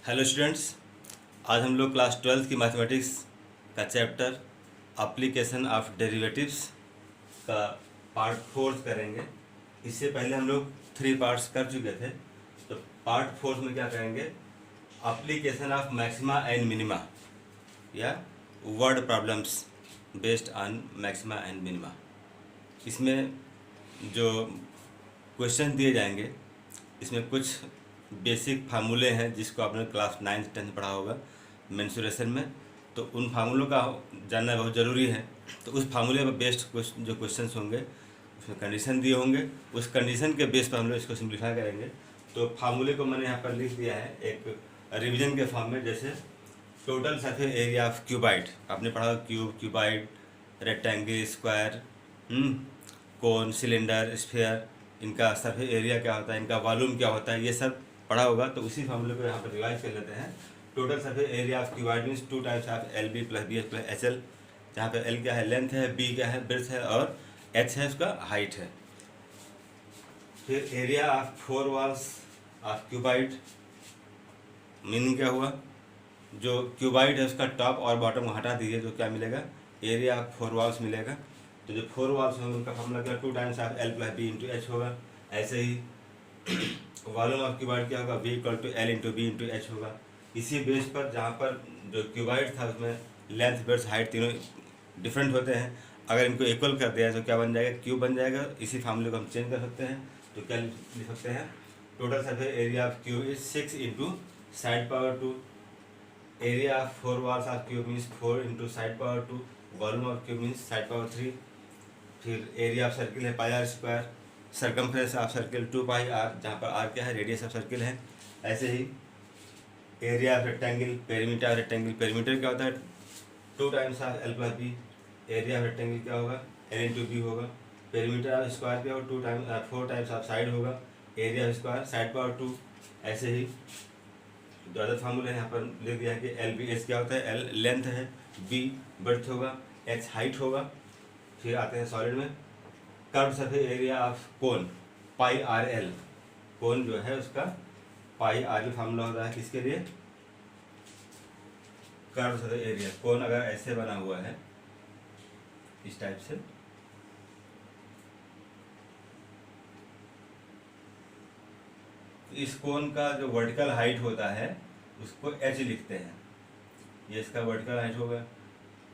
Hello students, आज हम लोग क्लास 12 की मैथमेटिक्स का चैप्टर एप्लीकेशन ऑफ डेरिवेटिव्स का पार्ट 4 करेंगे। इससे पहले हम लोग 3 पार्ट्स कर चुके थे, तो पार्ट 4 में क्या करेंगे, application of maxima and minima या word problems based on maxima and minima. इसमें जो क्वेश्चन दिए जाएंगे, इसमें कुछ बेसिक फार्मूले हैं जिसको आपने क्लास 9th 10th पढ़ा होगा मेंसुरेशन में, तो उन फार्मूलों का जानना बहुत ज़रूरी है। तो उस फार्मूले पर बेस्ड जो क्वेश्चंस होंगे उसमें कंडीशन दिए होंगे, उस कंडीशन के बेस पर हम लोग इसको सिंप्लीफाई करेंगे। तो फार्मूले को मैंने यहाँ पर लिख दिया है एक रिवीजन के फॉर्म में। जैसे total surface area of cuboid, आपने पढ़ा क्यूब, क्यूबाइड, रेक्टेंगल, स्क्वायर, कोन, सिलेंडर, स्फीयर, इनका सरफेस एरिया क्या होता है, इनका वॉल्यूम क्या होता है, ये सब पढ़ा होगा। तो उसी फॉर्मूले को यहाँ पर रिवाइज कर लेते हैं। Total surface area of cuboid means 2 times of L B plus B H plus H L, जहाँ पे एल क्या है, लेंथ है, बी क्या है, ब्रेड्थ है, और एच है उसका हाइट है। फिर area of 4 walls of cuboid, meaning क्या हुआ, जो क्यूबाइड है उसका टॉप और बॉटम को हटा दीजिए तो क्या मिलेगा, एरिया ऑफ 4 वॉल्स मिलेगा। तो जो 4 वॉल्स होंगे उनका फॉर्मूला क्या, 2 times of L plus B into H होगा। ऐसे ही वॉल्यूम ऑफ क्यूबाइड क्या होगा, V equal to L into B into H होगा। इसी बेस पर जहाँ पर जो क्यूबाइड था उसमें लेंथ, ब्रेड्थ, हाइट तीनों डिफरेंट होते हैं, अगर इनको इक्वल कर दिया तो क्या बन जाएगा, क्यूब बन जाएगा। इसी फार्मूले को हम चेंज कर सकते हैं, तो क्या लिख सकते हैं, total surface area of cube is 6 into side power 2, area of 4 walls of cube means 4 into side power 2, volume of cube means side power 3। फिर एरिया ऑफ सर्किल है pi are square, circumference of circle 2 pi R, जहाँ पर are क्या है, radius of circle है। ऐसे ही area of rectangle, perimeter of rectangle, perimeter क्या होता है, 2 times of L plus B, area of rectangle क्या होगा, एल इंटू बी होगा। पेरीमीटर ऑफ स्क्वायर क्या होगा, 4 टाइम्स ऑफ साइड होगा, area of square side power 2। ऐसे ही जो अदर फार्मूला यहाँ पर लिख दिया है कि एल बी एच क्या होता है, एल लेंथ है, बी ब्रेड्थ होगा, एच हाइट होगा। फिर आते हैं सॉलिड में, curve surface area of cone pi R L, cone जो है उसका पाई आर एल फार्मूला होता है किसके लिए, कर्व सरफेस एरिया। कोन अगर ऐसे बना हुआ है इस टाइप से, इस कोन का जो वर्टिकल हाइट होता है उसको एच लिखते हैं। ये इसका वर्टिकल हाइट होगा,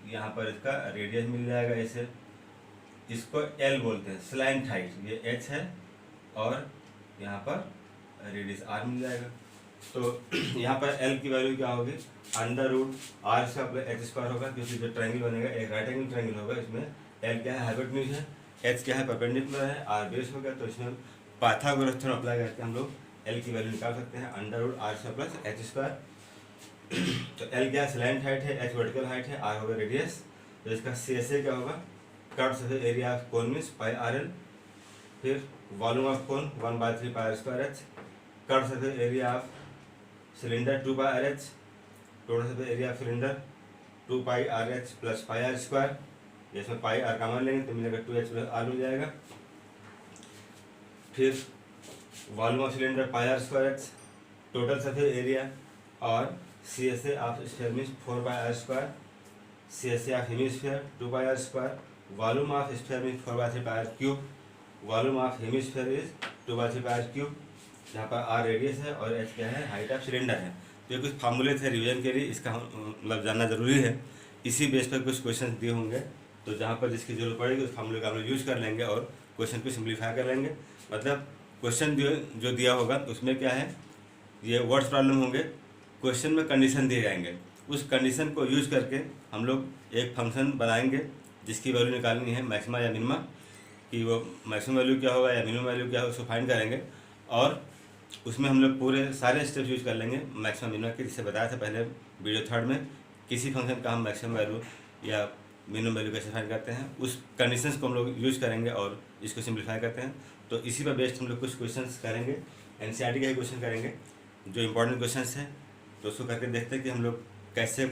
यहाँ पर इसका रेडियस मिल जाएगा ऐसे, इसको एल बोलते हैं, स्लैंट हाइट ये एच है, और यहाँ पर रेडियस आर मिल जाएगा। तो यहाँ पर एल की वैल्यू क्या होगी, under root R square plus H square होगा, क्योंकि जो ट्रायंगल बनेगा एक राइट एंगल ट्रायंगल होगा, इसमें एल क्या है, हाइपोटेन्यूज है, एच क्या है, परपेंडिकुलर है, आर बेस हो गया। तो इसमें पाइथागोरस थ्योरम अप्लाई करके हम लोग एल की वैल्यू निकाल सकते हैं, under root R square plus H square. तो एल क्या है, स्लैंट हाइट है, एच वर्टिकल हाइट है, आर होगा रेडियस। तो इसका सी एस ए क्या होगा, curve surface area of cone means pi R L. फिर volume of cone 1/3 pi are square H, curve surface area of cylinder 2 pi R H, total surface area of cylinder 2 pi R H plus pi are square. इसमें pi are common लेंगे तो मिलेगा 2h plus are मिल जाएगा। फिर volume of cylinder pi are square H, total surface area, और C S A of sphere means 4 pi are square, C S A of hemisphere 2 pi are square, volume of sphere means 4/3 pi R cube, volume of hemisphere is 2/3 pi R cube, जहाँ पर are radius है और H क्या है, height of cylinder है। तो ये कुछ फार्मूले थे रिवीजन के लिए, इसका मतलब जानना जरूरी है। इसी बेस पर कुछ क्वेश्चन दिए होंगे, तो जहाँ पर जिसकी जरूरत पड़ेगी उस फार्मूले का हम लोग यूज कर लेंगे और क्वेश्चन को सिंप्लीफाई कर लेंगे। मतलब क्वेश्चन जो दिया होगा उसमें क्या है, ये वर्ड्स प्रॉब्लम होंगे, क्वेश्चन में कंडीशन दिए जाएंगे, उस कंडीशन को यूज करके हम लोग एक फंक्शन बनाएंगे जिसकी वैल्यू निकालनी है मैक्सिमा या मिनिमा, कि वो मैक्सिमम वैल्यू क्या होगा या मिनिमम वैल्यू क्या होगा उसको फाइंड करेंगे, और उसमें हम लोग पूरे सारे स्टेप्स यूज कर लेंगे मैक्सिमम मिनिमम के, जिससे बताया था पहले वीडियो 3rd में, किसी फंक्शन का हम मैक्सिमम वैल्यू या मिनिमम वैल्यू कैसे फाइंड करते हैं, उस कंडीशंस को हम लोग यूज करेंगे और इसको सिंप्लीफाई करते हैं। तो इसी पर बेस्ड हम लोग कुछ क्वेश्चंस करेंगे, एनसीईआरटी के ही क्वेश्चन करेंगे जो इंपॉर्टेंट क्वेश्चंस हैं। तो उसको करके देखते हैं कि हम लोग कैसे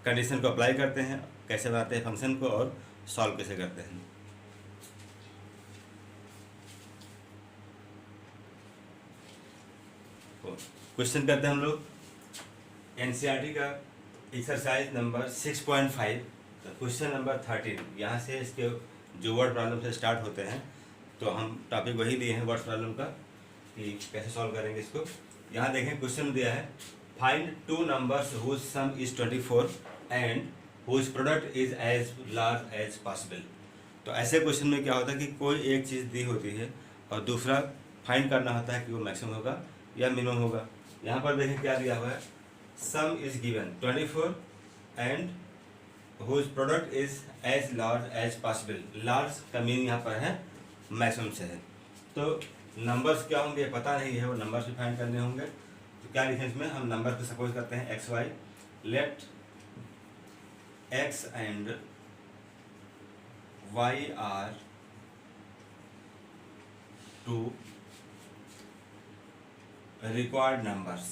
कंडीशन को अप्लाई करते हैं, कैसे बनाते हैं फंक्शन को, और सॉल्व कैसे करते हैं। क्वेश्चन करते हैं हम लोग, एनसीईआरटी का एक्सरसाइज नंबर 6.5 क्वेश्चन नंबर 13। यहाँ से इसके जो वर्ड प्रॉब्लम से स्टार्ट होते हैं, तो हम टॉपिक वही दिए हैं वर्ड प्रॉब्लम का कि कैसे सॉल्व करेंगे इसको। यहाँ देखें क्वेश्चन दिया है, find two numbers whose sum is 24 and whose product is as large as possible. तो ऐसे क्वेश्चन में क्या होता है कि कोई एक चीज़ दी होती है और दूसरा फाइंड करना होता है कि वो मैक्सिमम होगा या मिनिमम होगा। यहाँ पर देखें क्या दिया हुआ है, sum is given 24 and whose product is as large as possible. Large का मीन यहाँ पर है मैक्सिमम से है। तो नंबर्स क्या होंगे पता नहीं है, वो नंबर्स भी फाइंड करने होंगे। तो क्या लिखें इसमें, हम नंबर को सपोज करते हैं X Y. Let X and Y are two required numbers.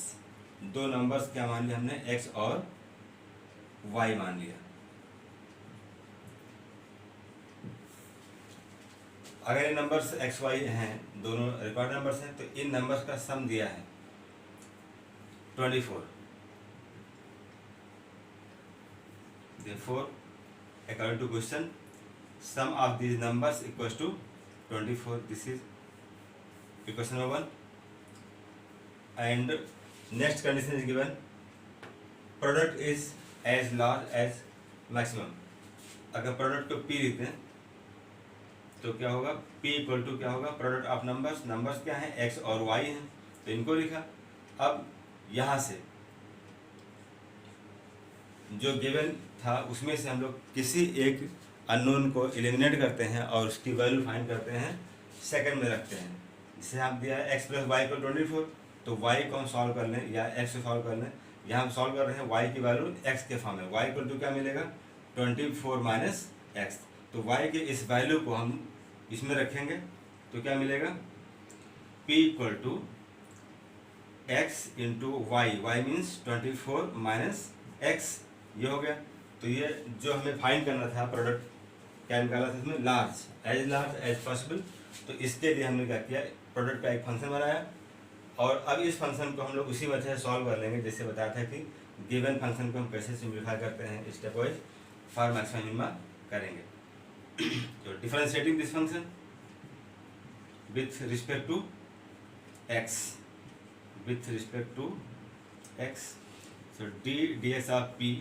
दो नंबर्स क्या मान लिया हमने, एक्स और वाई मान लिया। अगर ये नंबर्स एक्स वाई हैं, दोनों रिक्वायर्ड नंबर्स हैं, तो इन नंबर्स का सम दिया है 24। Therefore, according to question, sum of these numbers equals to 24. This is equation number 1. And next condition is given, product is as large as maximum. अगर product को P लिखते हैं तो क्या होगा, P इक्वल टू क्या होगा, प्रोडक्ट ऑफ नंबर्स। नंबर्स क्या हैं, x और y हैं, तो इनको लिखा। अब यहाँ से जो गिवन था उसमें से हम लोग किसी एक अननोन को एलिमिनेट करते हैं और उसकी वैल्यू फाइंड करते हैं, सेकंड में रखते हैं। जैसे हम दिया है x प्लस वाई को 24, तो y को हम सॉल्व कर लें या x को सॉल्व कर लें। यहाँ हम सॉल्व कर रहे हैं y की वैल्यू x के फॉर्म में। y इक्वल टू क्या मिलेगा, 24 माइनस एक्स। तो y के इस वैल्यू को हम इसमें रखेंगे तो क्या मिलेगा, p equal to X into Y. Y means 24 minus X, ये हो गया। तो ये जो हमें फाइंड करना था प्रोडक्ट, क्या निकाला था इसमें, लार्ज एज पॉसिबल। तो इसके लिए हमने क्या किया, प्रोडक्ट का एक फंक्शन बनाया और अब इस फंक्शन को हम लोग उसी वजह से सॉल्व कर लेंगे जैसे बताया था कि गिवन फंक्शन को हम कैसे सिम्प्लीफाई करते हैं, step wise for maximum minima करेंगे। तो differentiating this function with respect to X, so D X of P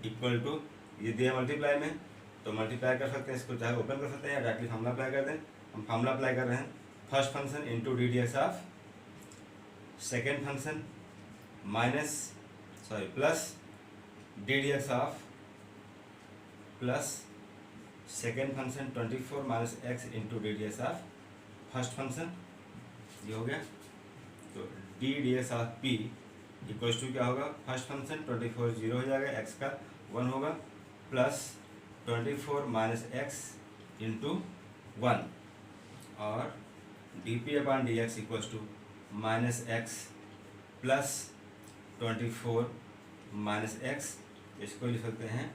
equal to, ये दिया मल्टीप्लाई में तो मल्टीप्लाई कर सकते हैं, इसको चाहे ओपन कर सकते हैं या डायरेक्टली फार्मूला अप्लाई कर दें। हम फार्मूला अप्लाई कर रहे हैं, first function into D D X of second function plus D D X of plus second function 24 minus X into D D X of first function, ये हो गया। तो D D X of P equals to क्या होगा, first function 24 zero हो जाएगा, x का 1 होगा, प्लस 24 माइनस एक्स इंटू 1 और D P upon D X equals to minus X plus 24 minus X. इसको लिख सकते हैं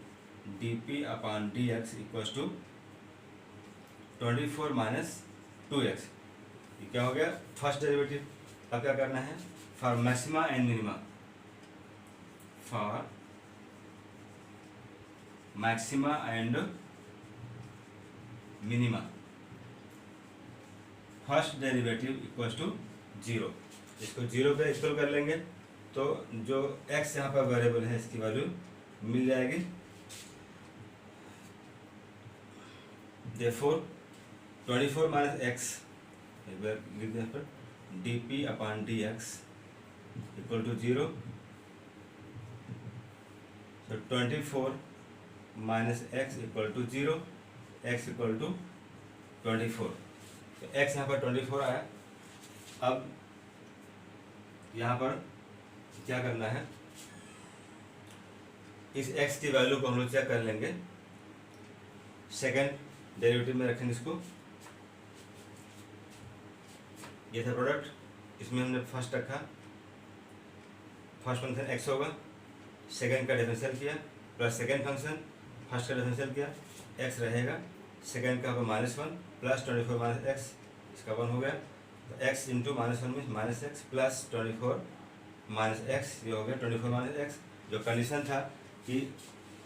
D P upon D X equals to 24 minus 2x। ये क्या हो गया, फर्स्ट डेरिवेटिव। अब क्या करना है, for maxima and minima, for maxima and minima first derivative equals to 0। इसको 0 पे इक्वल कर लेंगे तो जो x यहाँ पर वेरिएबल है इसकी वैल्यू मिल जाएगी। Therefore 24 माइनस एक्स लिख दिया पर D P upon D X equal to 0। तो 24 minus X equal to 0, X equal to 24। तो एक्स यहाँ पर 24 आया। अब यहाँ पर क्या करना है, इस x की वैल्यू को हम लोग चेक कर लेंगे, सेकेंड डेरिवेटिव में रखेंगे इसको। ये था प्रोडक्ट, इसमें हमने फर्स्ट रखा, फर्स्ट फंक्शन x होगा, सेकेंड का डिफरेंशियल किया, प्लस सेकेंड फंक्शन फर्स्ट का डिफरेंशियल किया, x रहेगा, सेकेंड का होगा -1 प्लस 24 माइनस एक्स, इसका 1 हो गया। तो x into -1 means -x plus 24 minus X, ये हो गया 24 माइनस एक्स। जो कंडीशन था कि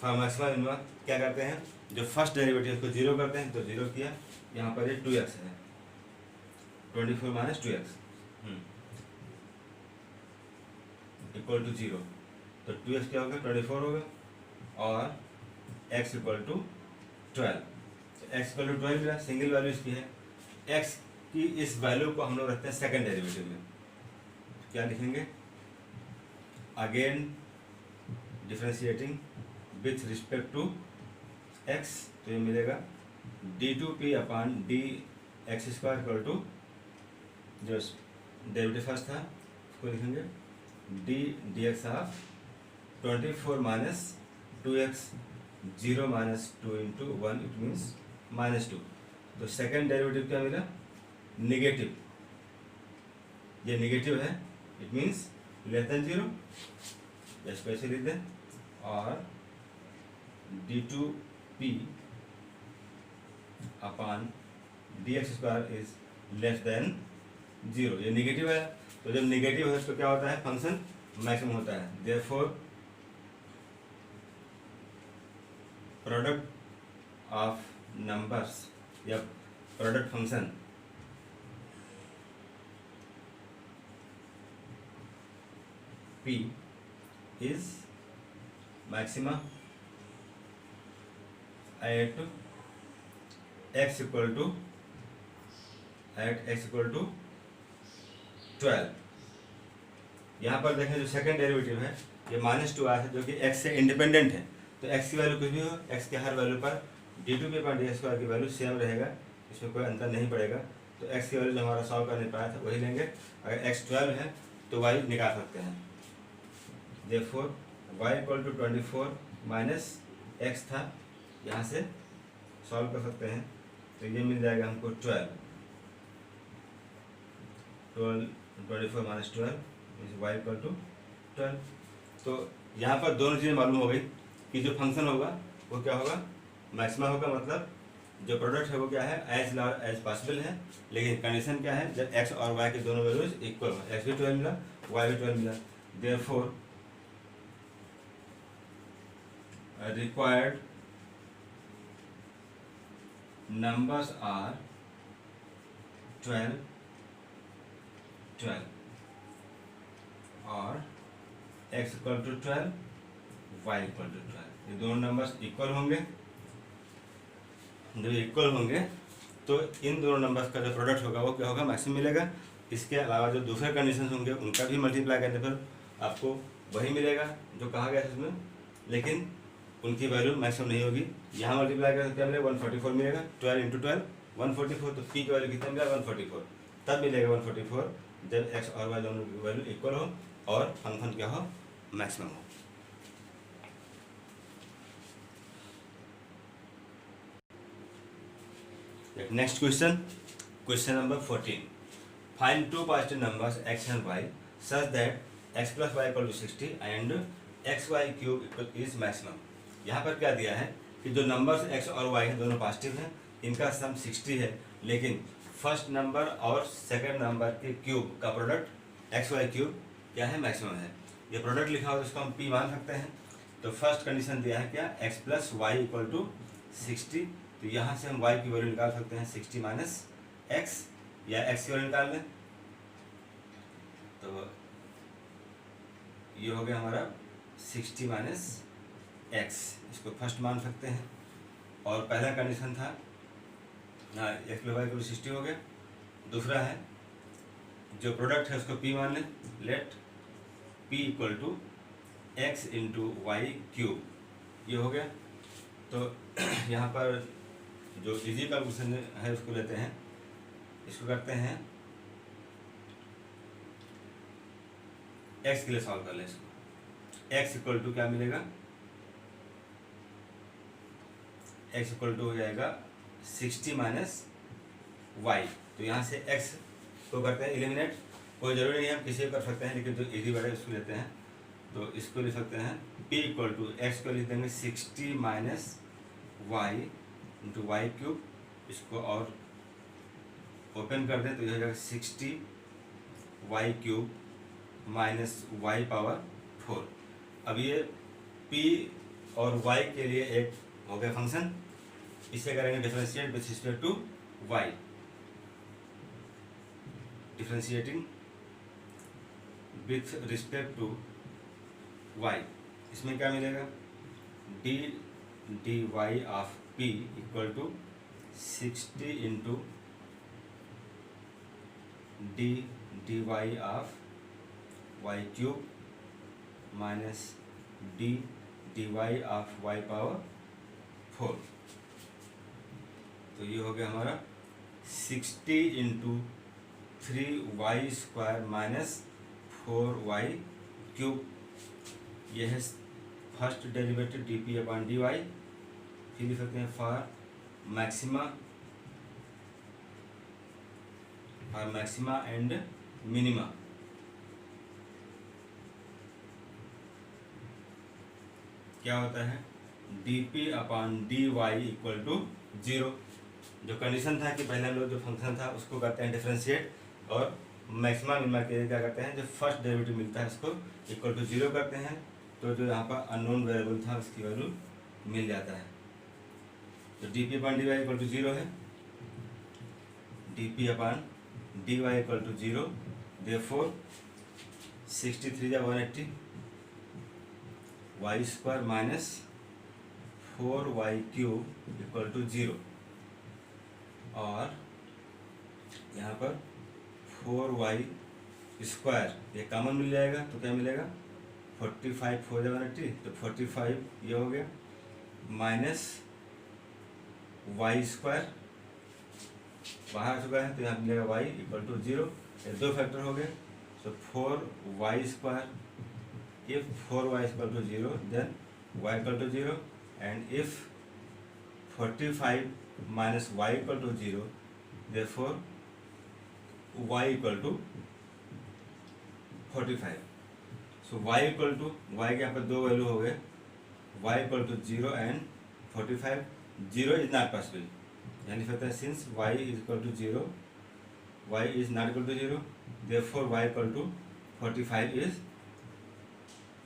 फॉर मैक्सिमम मिनिमम क्या करते हैं, जो फर्स्ट डेरिवेटिव उसको जीरो करते हैं, तो जीरो किया। यहाँ पर ये 2x है, 24 minus 2x equal to zero. तो 2x क्या होगा, 24 होगा, और x इक्वल टू 12। तो x इक्वल टू 12 मिला, सिंगल वैल्यू इसकी है। x की इस वैल्यू को हम लोग रखते हैं सेकेंड डेरिवेटिव में। तो क्या लिखेंगे, again differentiating with respect to x, तो ये मिलेगा d2p upon D X square equal to, जो डेरिवेटिव फर्स्ट था उसको लिखेंगे D D X of 24 minus 2x, 0 minus 2 into 1, it means -2। तो सेकेंड डेरिवेटिव क्या मिला, निगेटिव। ये निगेटिव है, इट मीन्स लेस देन 0, इसको ऐसे लिख दें। और d2p upon D X square is less than 0, ये निगेटिव है। तो जब निगेटिव है तो क्या होता है, फंक्शन मैक्सिमम होता है। देयरफॉर प्रोडक्ट ऑफ नंबर्स या product function p is maxima at x equal to 12। यहाँ पर देखें जो सेकंड डेरिवेटिव है ये -2 आया है, जो कि x से इंडिपेंडेंट है। तो x की वैल्यू कुछ भी हो, x के हर वैल्यू पर d2p पर डी स्क्वायर की वैल्यू सेम रहेगा, इसमें कोई अंतर नहीं पड़ेगा। तो x की वैल्यू जो हमारा सॉल्व करने पाया था वही लेंगे। अगर x 12 है तो y निकाल सकते हैं। Therefore y equal to 24 minus X था, यहाँ से सॉल्व कर सकते हैं। तो ये मिल जाएगा हमको 24 माइनस 12 y इक्वल टू 12। तो यहाँ पर दोनों चीज़ें मालूम हो गई कि जो फंक्शन होगा वो क्या होगा, मैक्सिमा होगा। मतलब जो प्रोडक्ट है वो क्या है, एज लार्ज एज पॉसिबल है। लेकिन कंडीशन क्या है, जब x और y के दोनों वैल्यूज इक्वल हो, x भी 12 मिला, y भी 12 मिला। देयरफॉर required numbers are 12 और x equal to 12, y equal to 12। ये दोनों नंबर्स इक्वल होंगे। जब इक्वल होंगे तो इन दोनों नंबर्स का जो प्रोडक्ट होगा वो क्या होगा, मैक्सिमम मिलेगा। इसके अलावा जो दूसरे कंडीशन होंगे उनका भी मल्टीप्लाई करने पर आपको वही मिलेगा जो कहा गया है इसमें, लेकिन उनकी वैल्यू मैक्सिमम नहीं होगी। यहाँ मल्टीप्लाई करके क्या मिलेगा, 144 मिलेगा। 12 इंटू 12 144, तो p की वैल्यू कितना मिलेगा, 144। तब मिलेगा 144 जब x और y दोनों की वैल्यू इक्वल हो और फंक्शन क्या हो, मैक्सिमम हो। Next question, question number 14। Find two positive numbers x and y such that x plus Y equal to 60 and xy cube is maximum. यहाँ पर क्या दिया है कि जो नंबर्स x और y हैं दोनों पॉजिटिव हैं, इनका सम 60 है, लेकिन फर्स्ट नंबर और सेकंड नंबर के क्यूब का प्रोडक्ट xy क्यूब क्या है, मैक्सिमम है। ये प्रोडक्ट लिखा हो तो इसको हम p मान सकते हैं। तो फर्स्ट कंडीशन दिया है क्या, x plus Y equal to 60। तो यहाँ से हम y की वैल्यू निकाल सकते हैं 60 माइनस x, या x की वैल्यू निकाल लें। तो ये हो गया हमारा 60 माइनस x, इसको फर्स्ट मान सकते हैं। और पहला कंडीशन था x plus Y equal to 60 हो गया। दूसरा है जो प्रोडक्ट है उसको p मान लें। Let p equal to x into Y cube, ये हो गया। तो यहाँ पर जो इजी कैलकुलेशन है उसको लेते हैं, इसको करते हैं x के लिए सॉल्व कर लें इसको। x इक्वल टू क्या मिलेगा, x इक्वल टू हो जाएगा 60 माइनस वाई। तो यहाँ से x को करते हैं एलिमिनेट, कोई ज़रूरी नहीं है, हम किसी को कर सकते हैं, लेकिन जो इजी वर्ड है उसको लेते हैं। तो इसको लिख सकते हैं p इक्वल टू x को लिख देंगे 60 minus Y into Y cube. इसको और ओपन कर दें तो ये हो जाएगा 60 Y cube minus Y power 4। अब ये p और y के लिए एक हो गया फंक्शन, इसे करेंगे differentiate with respect to y, differentiating with respect to y। इसमें क्या मिलेगा, d dy of p equal to 60 into d dy of y cube minus d dy of y power 4। तो ये हो गया हमारा 60 into 3y square minus 4y cube. यह है first derivative D upon D Y. फिर लिख सकते हैं फॉर मैक्सिमा एंड मिनिमा। क्या होता है, D P upon D Y equal to 0। जो कंडीशन था कि पहले हम लोग जो फंक्शन था उसको करते हैं डिफरेंशिएट, और मैक्सिमा मिनिमा के लिए क्या करते हैं, जो फर्स्ट डेरिवेटिव मिलता है उसको इक्वल टू 0 करते हैं, तो जो यहाँ पर अननोन वेरिएबल था उसकी वैल्यू मिल जाता है। तो D P upon D Y equal to 0 है, D P upon D Y equal to 0, therefore 63 या 180 Y square minus 4y cube equal to 0। और यहाँ पर 4y स्क्वायर ये कॉमन मिल जाएगा, तो क्या मिलेगा, 45 4 180, तो 45 ये हो गया, माइनस y स्क्वायर बाहर चुका है तो यहाँ मिलेगा y इक्वल टू 0। ये दो फैक्टर हो गए, तो 4y square, if 4y equal to 0 then y equal to 0, and if 45 minus y equal to 0 therefore y equal to 45। So y equal to, y के यहाँ पर दो वैल्यू हो गए, y equal to 0 and 45। 0 is not possible, यानी कहते हैं since y is equal to 0, y is not equal to 0, therefore y equal to 45 is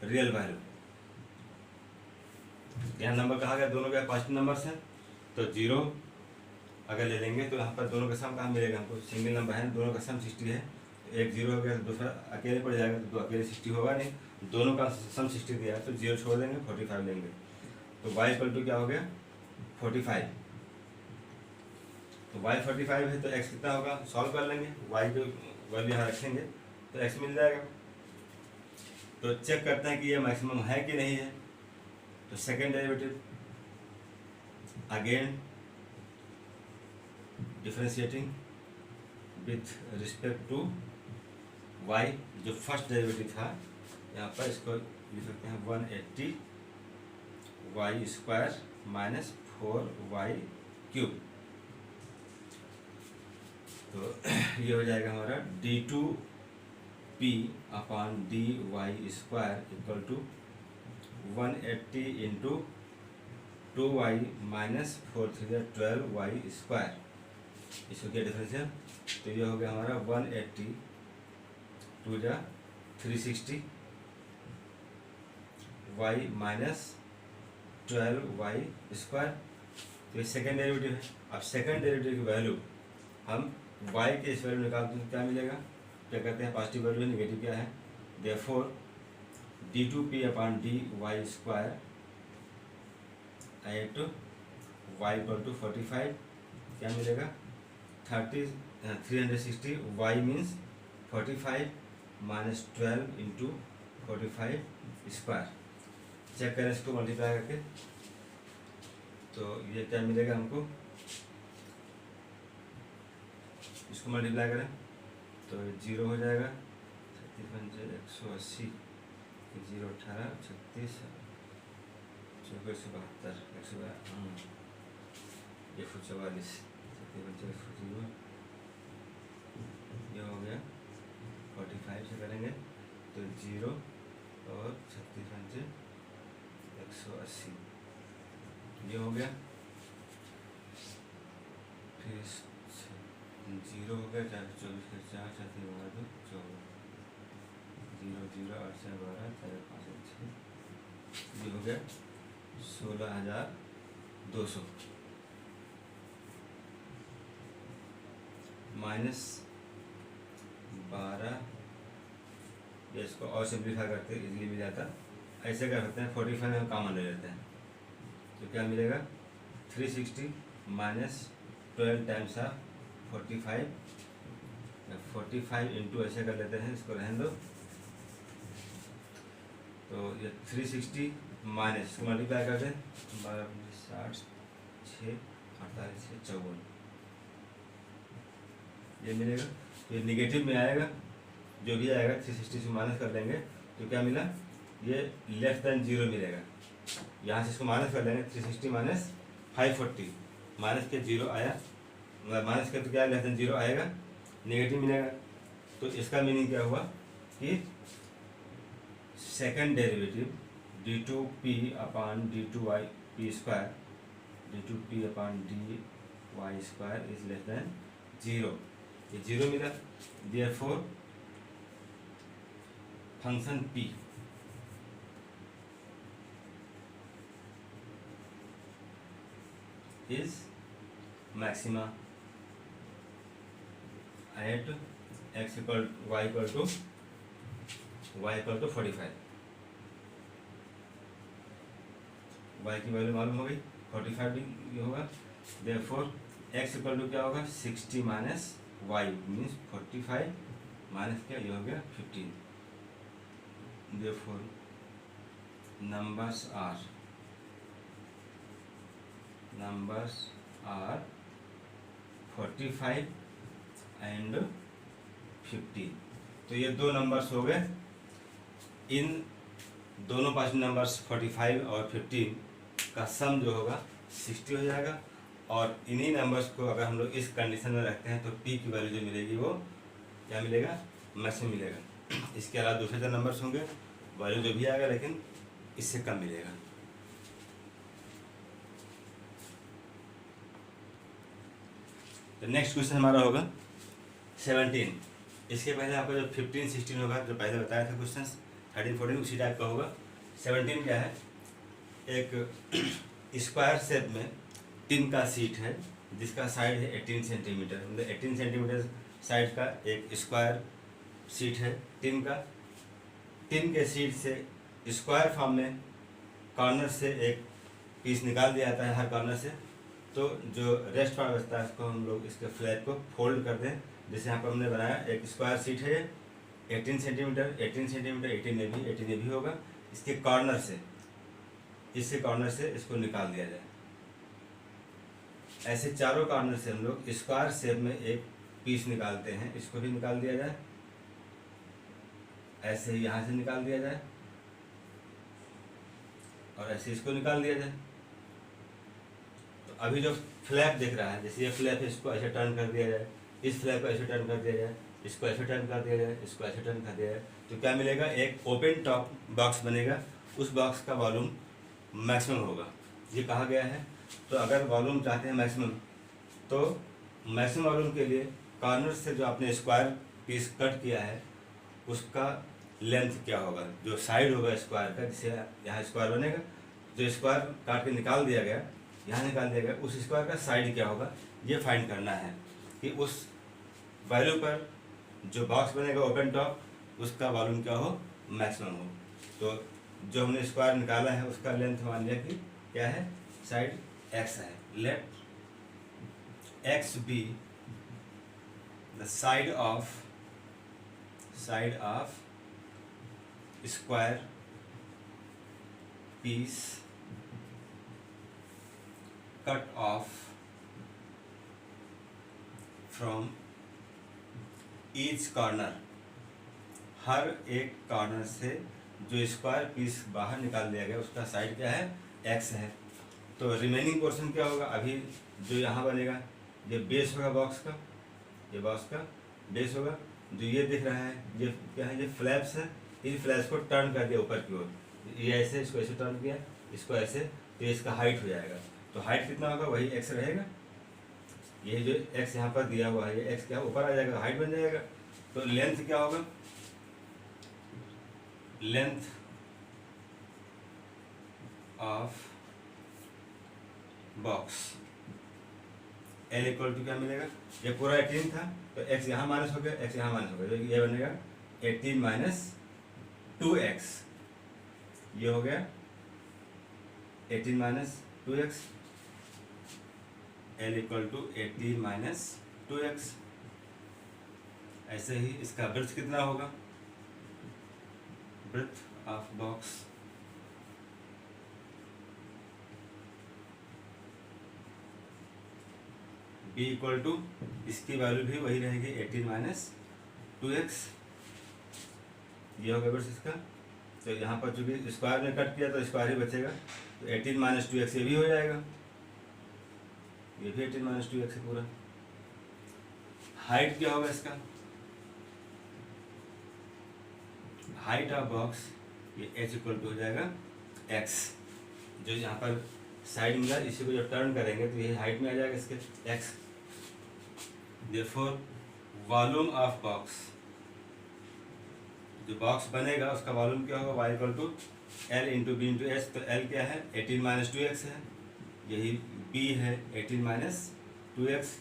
real value. यहाँ नंबर कहा गया, दोनों के पॉजिटिव नंबर्स हैं, तो 0 अगर ले लेंगे तो यहाँ पर दोनों का सम कहाँ मिलेगा हमको, सिंगल नंबर है, दोनों का सम 60 है, एक 0 हो गया तो दूसरा अकेले पड़ जाएगा, तो अकेले 60 होगा नहीं, दोनों का सम 60 दिया है तो 0 छोड़ देंगे, 45 लेंगे। तो y इक्वल टू क्या हो गया, 45। तो y 45 है तो x कितना होगा, सॉल्व कर लेंगे, y को वैल्यू यहाँ रखेंगे तो x मिल जाएगा। तो चेक करते हैं कि ये मैक्सिमम है कि नहीं है। तो second derivative again differentiating with respect to y, जो फर्स्ट डेरिवेटिव था यहाँ पर इसको लिख सकते हैं 180 y square minus 4y cube. तो ये हो जाएगा हमारा d2p upon dy square equal to 180 into 2y minus 4 3 12y square. इसको क्या डिफरेंशियल, तो ये हो गया हमारा 180 2 360 y माइनस 12y स्क्वायर। तो ये सेकेंड डेरिवेटिव है। अब सेकेंड डेरिवेटिव की वैल्यू हम y के इस वैल्यू निकालते हैं, क्या मिलेगा, क्या कहते हैं, पॉजिटिव वैल्यू है, निगेटिव क्या है, therefore d2p upon dy square at y equal to 45 क्या मिलेगा, 360 y means 45 minus 12 into 45 square. Check करें इसको मल्टीप्लाई करके, तो ये क्या मिलेगा हमको, इसको मल्टीप्लाई करें तो 0 हो जाएगा, 180 0 18 36 172 112 144 0 ये हो गया 45 से करेंगे तो 0 और 36 180 ये हो गया, फिर 0 हो गया 4 24 4 4 14 0 0 8 से 12 4 5 6, ये हो गया 16,200 माइनस 12, या इसको और सिंप्लीफाई करते इजीली मिल जाता। ऐसे कर सकते हैं, 45 हम कॉमन ले लेते हैं, तो क्या मिलेगा 360 माइनस 12 टाइम्स ऑफ 45, 45 इंटू ऐसे कर लेते हैं, इसको रहने दो। तो ये 360 माइनस इसको मल्टीप्लाई कर दें, 12 60 6 48 6 54, ये मिलेगा। ये निगेटिव में आएगा, जो भी आएगा 360 से माइनस कर लेंगे तो क्या मिला, ये लेस देन 0 मिलेगा। यहाँ से इसको माइनस कर लेंगे, 360 माइनस 540, माइनस के 0 आया, माइनस के तो क्या लेस देन 0 आएगा, नेगेटिव मिलेगा। तो इसका मीनिंग क्या हुआ कि second derivative d2p upon d2y p square, d2p upon dy square is less than 0, ये 0 मिला। Therefore function p is maxima at x equal y equal to 45, y की वैल्यू मालूम हो गई, 45 भी होगा। देयरफॉर x इक्वल टू क्या होगा 60 माइनस y मीन्स 45 माइनस क्या, ये हो गया 15। Therefore numbers are 45 and 15। तो ये दो नंबर्स हो गए, इन दोनों पास नंबर्स 45 और 15 का सम जो होगा 60 हो जाएगा। और इन्हीं नंबर्स को अगर हम लोग इस कंडीशन में रखते हैं तो p की वैल्यू जो मिलेगी वो क्या मिलेगा, मैक्सिमम मिलेगा। इसके अलावा दूसरे जो नंबर्स होंगे वैल्यू जो भी आएगा लेकिन इससे कम मिलेगा। तो नेक्स्ट क्वेश्चन हमारा होगा 17। इसके पहले आपका जो 15 16 होगा, जो पहले बताया था क्वेश्चन 13 14 उसी टाइप का होगा। 17 क्या है, एक स्क्वायर शेप में टिन का सीट है जिसका साइड है 18 सेंटीमीटर, मतलब 18 सेंटीमीटर साइड का एक स्क्वायर सीट है टिन का। टिन के सीट से स्क्वायर फॉर्म में कॉर्नर से एक पीस निकाल दिया जाता है हर कॉर्नर से। तो जो रेस्ट पार्ट बचता है उसको हम लोग इसके फ्लैप को फोल्ड कर दें। जैसे यहाँ पर हमने बनाया एक स्क्वायर सीट है 18 सेंटीमीटर 18 सेंटीमीटर 18 ए भी होगा। इसके कॉर्नर से, इसके कॉर्नर से इसको निकाल दिया जाए। ऐसे चारों कॉर्नर से हम लोग स्क्वायर शेप में एक पीस निकालते हैं, इसको भी निकाल दिया जाए। ऐसे ही यहाँ से निकाल दिया जाए और ऐसे इसको निकाल दिया जाए। तो अभी जो फ्लैप दिख रहा है, जैसे ये फ्लैप है, इसको ऐसे टर्न कर दिया जाए, इस फ्लैप को ऐसे टर्न कर दिया जाए, इसको ऐसे टर्न कर दिया जाए, इसको ऐसे टर्न कर दिया जाए, तो क्या मिलेगा, एक ओपन टॉप बॉक्स बनेगा। उस बॉक्स का वॉल्यूम मैक्सिमम होगा, ये कहा गया है। तो अगर वॉल्यूम चाहते हैं मैक्सिमम, तो मैक्सिमम वॉल्यूम के लिए कॉर्नर से जो आपने स्क्वायर पीस कट किया है उसका लेंथ क्या होगा, जो साइड होगा स्क्वायर का, जिसे यहाँ स्क्वायर बनेगा, जो स्क्वायर काट के निकाल दिया गया, यहाँ निकाल दिया गया, उस स्क्वायर का साइड क्या होगा ये फाइंड करना है कि उस वैल्यू पर जो बॉक्स बनेगा ओपन टॉप उसका वॉल्यूम क्या हो, मैक्सिमम हो। तो जो हमने स्क्वायर निकाला है उसका लेंथ मान लिया कि क्या है, साइड x है। Let x be the side of square piece cut off from each corner. हर एक कॉर्नर से जो स्क्वायर पीस बाहर निकाल दिया गया उसका साइड क्या है, x है। तो रिमेनिंग पोर्शन क्या होगा, अभी जो यहाँ बनेगा ये बेस होगा बॉक्स का, ये बॉक्स का बेस होगा। जो ये दिख रहा है ये क्या है, ये फ्लैप्स है, इन फ्लैप्स को टर्न कर दिया ऊपर की ओर, ये ऐसे, इसको ऐसे टर्न किया, इसको ऐसे, तो इसका हाइट हो जाएगा। तो हाइट कितना होगा, वही x रहेगा। ये जो x यहाँ पर दिया हुआ है ये x क्या ऊपर आ जाएगा, हाइट बन जाएगा। तो लेंथ क्या होगा, length of box L equal to क्या मिलेगा, ये पूरा 18 था तो x यहाँ माइनस हो गया, x यहाँ माइनस हो गया, ये बनेगा 18 माइनस 2x, ये हो गया 18 minus 2x, L equal to 18 minus 2x। ऐसे ही इसका ब्रेथ कितना होगा, breadth of box b equal to, इसकी वैल्यू भी वही रहेगी 18 माइनस 2x, ये होगा ब्रेथ इसका। तो यहाँ पर चूंकि स्क्वायर में कट किया तो स्क्वायर ही बचेगा, तो 18 माइनस 2x ये भी हो जाएगा, ये भी 18 माइनस 2x है पूरा। हाइट क्या होगा इसका, हाइट ऑफ बॉक्स ये h इक्वल टू हो जाएगा x, जो यहाँ पर साइड मिला इसी को जब टर्न करेंगे तो ये हाइट में आ जाएगा इसके x। Therefore volume of box, जो बॉक्स बनेगा उसका वॉल्यूम क्या होगा, y equal to l into B into H. तो l क्या है 18 माइनस 2x है, यही b है 18 माइनस 2x,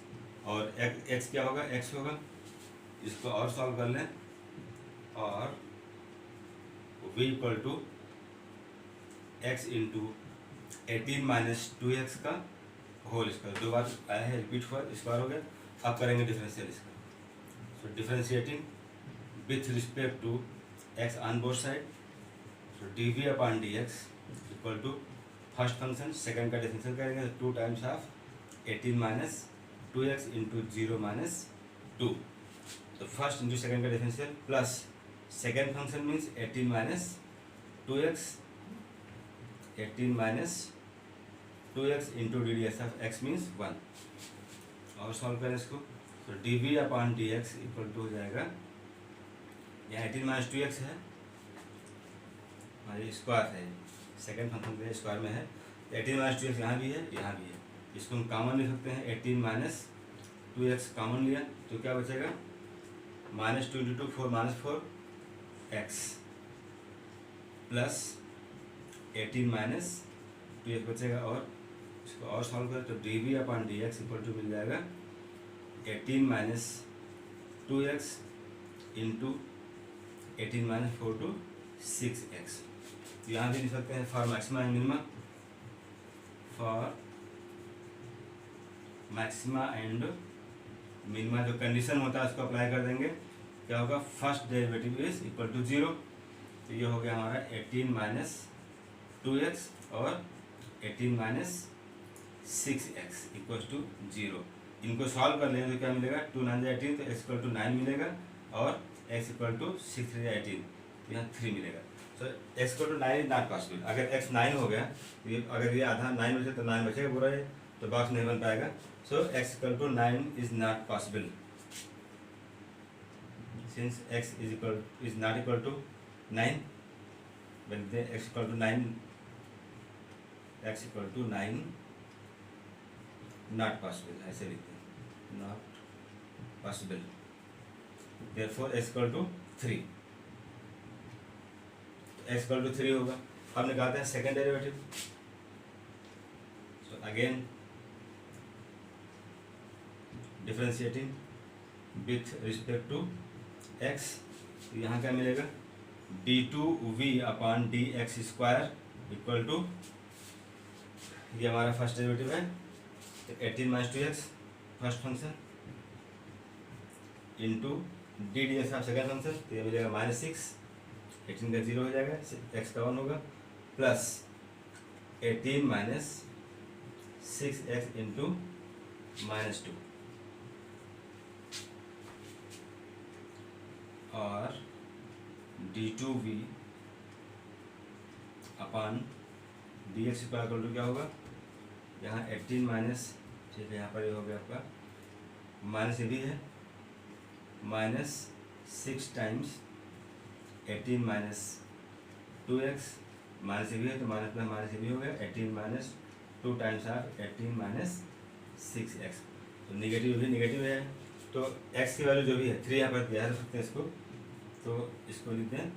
और x क्या होगा, x होगा। इसको और सॉल्व कर लें, और v equal to x into 18 minus 2x का होल स्क्वायर, दो बार आया है रिपीट हुआ, स्क्वायर हो गया। अब करेंगे डिफरेंशियल इसका, so differentiating with respect to x on both side, so dv upon dx equal to first function second का डिफरेंशियल करेंगे, तो 2 times of 18 minus 2x into 0 minus 2, तो फर्स्ट इंटू सेकंड का differential plus second function means 18 minus 2x, 18 minus 2x into D D X of x means 1। और solve करें इसको, तो dv upon dx equal to हो जाएगा, यहाँ 18 minus 2x है, हमारी स्क्वायर है, सेकंड फंक्शन के स्क्वायर में है, 18 माइनस 2x यहाँ भी है, यहाँ भी है, इसको हम कॉमन ले सकते हैं, 18 माइनस 2x कॉमन लिया तो क्या बचेगा, माइनस 2 इंटू 2 4 minus 4x plus 18 minus 2x बचेगा। और इसको और सॉल्व करें तो dv upon dx equal to मिल जाएगा 18 minus 2x into 18 minus 4 to 6x। तो यहाँ भी लिख सकते हैं for maxima and minima, for maxima and minima जो कंडीशन होता है उसको अप्लाई कर देंगे, क्या होगा, first derivative is equal to 0, तो ये हो गया हमारा 18 माइनस 2x और 18 माइनस 6x इक्वल टू 0। इनको सॉल्व कर लेंगे तो क्या मिलेगा, 2 9 18, तो x इक्वल टू 9 मिलेगा, और x इक्वल टू 6 3 18, तो यहाँ 3 मिलेगा। So x equal to 9 is not possible, अगर x 9 हो गया तो ये, अगर ये आधा 9 बचे तो 9 बचेगा पूरा, ये तो बॉक्स नहीं बन पाएगा। So x equal to 9 is not possible, since x is not equal to 9, बनते हैं x equal to 9, x equal to 9 not possible, ऐसे लिखते हैं, not possible, therefore x equal to 3, x equal to 3 होगा। अब निकालते हैं second derivative, so again differentiating with respect to x, तो यहाँ क्या मिलेगा, d2v upon dx square equal to, ये हमारा फर्स्ट डेरिवेटिव है, 18 minus 2x first function into D D X of second function, तो ये मिलेगा माइनस 6, 18 का 0 हो जाएगा, x का 1 होगा, plus 18 minus 6x into minus 2, और d2v upon D X equal to क्या होगा, यहाँ 18 माइनस, ठीक है यहाँ पर ये हो गया आपका माइनस, ये भी है minus 6 times 18 minus 2x, minus ये भी है तो माइनस प्लस माइनस ये भी हो गया, 18 minus 2 times of 18 minus 6x, तो निगेटिव भी निगेटिव है, तो x की वैल्यू जो भी है 3 यहाँ पर दिया रख सकते हैं इसको, तो इसको लिखते हैं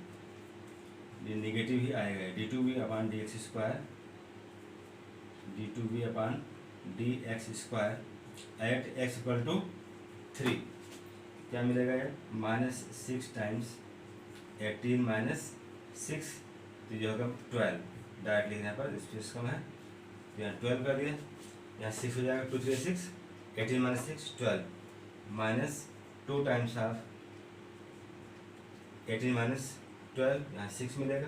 ये निगेटिव ही आएगा, d2v/dx², d2v/dx² eight x equal to 3 क्या मिलेगा ये -6 टाइम्स 18 - 6 तो ये होगा 12। डायरेक्ट लिखने पर स्पेस कम है तो यहाँ 12 कर दिया, यहाँ 6 हो जाएगा, 2 3 6, 18 - 6 12 -2 टाइम्स ऑफ 18 - 12 यहाँ 6 मिलेगा,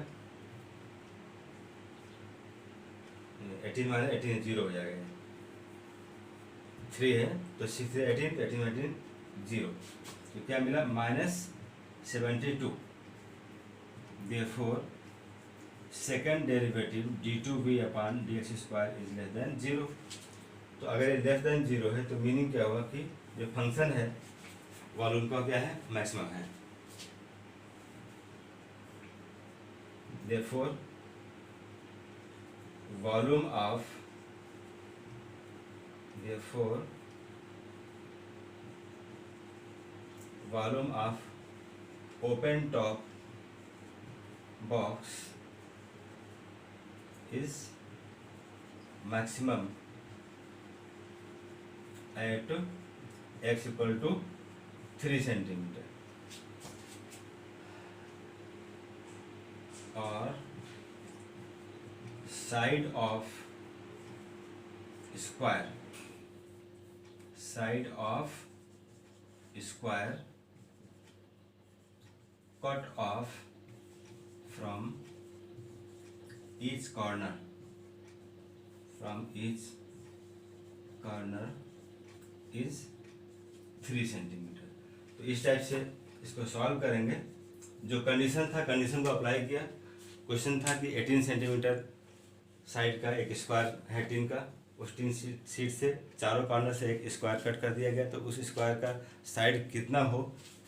18 - 18 0 हो जाएगा, 3 है तो 6 से 18 तो 18 - 18 0 तो क्या मिला -72। Therefore second derivative d2v/dx² is less than 0। तो अगर ये लेस देन 0 है तो मीनिंग क्या होगा कि जो फंक्शन है वॉल्यूम का क्या है मैक्सिमम है। Therefore volume of open top box is maximum at x equal to 3 centimeter or side of square cut off from each corner is 3 centimetre. तो इस टाइप से इसको सॉल्व करेंगे। जो कंडीशन था कंडीशन को अप्लाई किया। क्वेश्चन था कि 18 सेंटीमीटर साइड का एक स्क्वायर है टीन का, उस टीन शीट से चारों कॉर्नर से एक स्क्वायर कट कर दिया गया, तो उस स्क्वायर का साइड कितना हो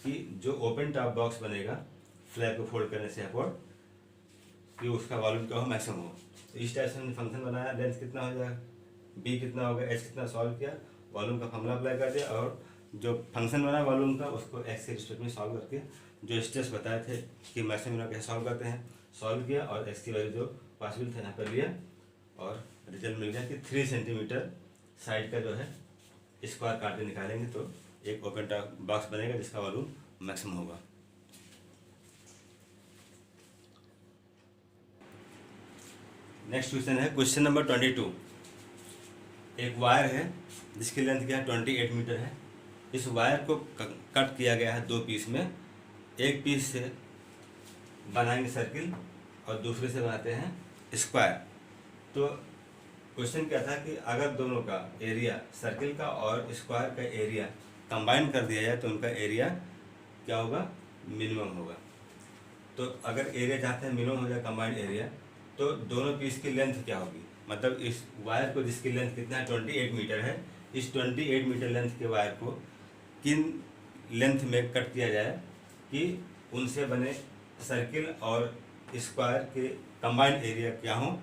कि जो ओपन टॉप बॉक्स बनेगा फ्लैग को फोल्ड करने से अपवर्ड कि उसका वॉल्यूम क्या हो मैक्सिमम हो। तो इस टाइप से हमने फंक्शन बनाया, लेंथ कितना हो जाएगा, बी कितना होगा, एच कितना सॉल्व किया, वॉल्यूम का फॉर्मूला अप्लाई कर दिया और जो फंक्शन बना वॉल्यूम का उसको एक्स के रिस्पेक्ट में सॉल्व करके जो स्टेप्स बताए थे कि मैक्सिमम कैसे सॉल्व करते हैं सॉल्व किया और एक्स की वैल्यू जो पॉसिबल था यहाँ पर लिया और रिजल्ट मिल गया कि 3 सेंटीमीटर साइड का जो है स्क्वायर काट के निकालेंगे तो एक ओपन टॉप बॉक्स बनेगा जिसका वॉल्यूम मैक्सिमम होगा। नेक्स्ट क्वेश्चन है क्वेश्चन नंबर 22। एक वायर है जिसकी लेंथ क्या है 28 मीटर है। इस वायर को कट किया गया है 2 पीस में। एक पीस से बनाएंगे सर्किल और दूसरे से बनाते हैं स्क्वायर। तो क्वेश्चन क्या था कि अगर दोनों का एरिया सर्किल का और स्क्वायर का एरिया कंबाइन कर दिया जाए तो उनका एरिया क्या होगा मिनिमम होगा। तो अगर एरिया चाहते हैं मिनिमम हो जाए कंबाइंड एरिया तो दोनों पीस की लेंथ क्या होगी, मतलब इस वायर को जिसकी लेंथ कितना है 28 मीटर है, इस 28 मीटर लेंथ के वायर को किन लेंथ में कट किया जाए कि उनसे बने सर्किल और स्क्वायर के कंबाइंड एरिया क्या हो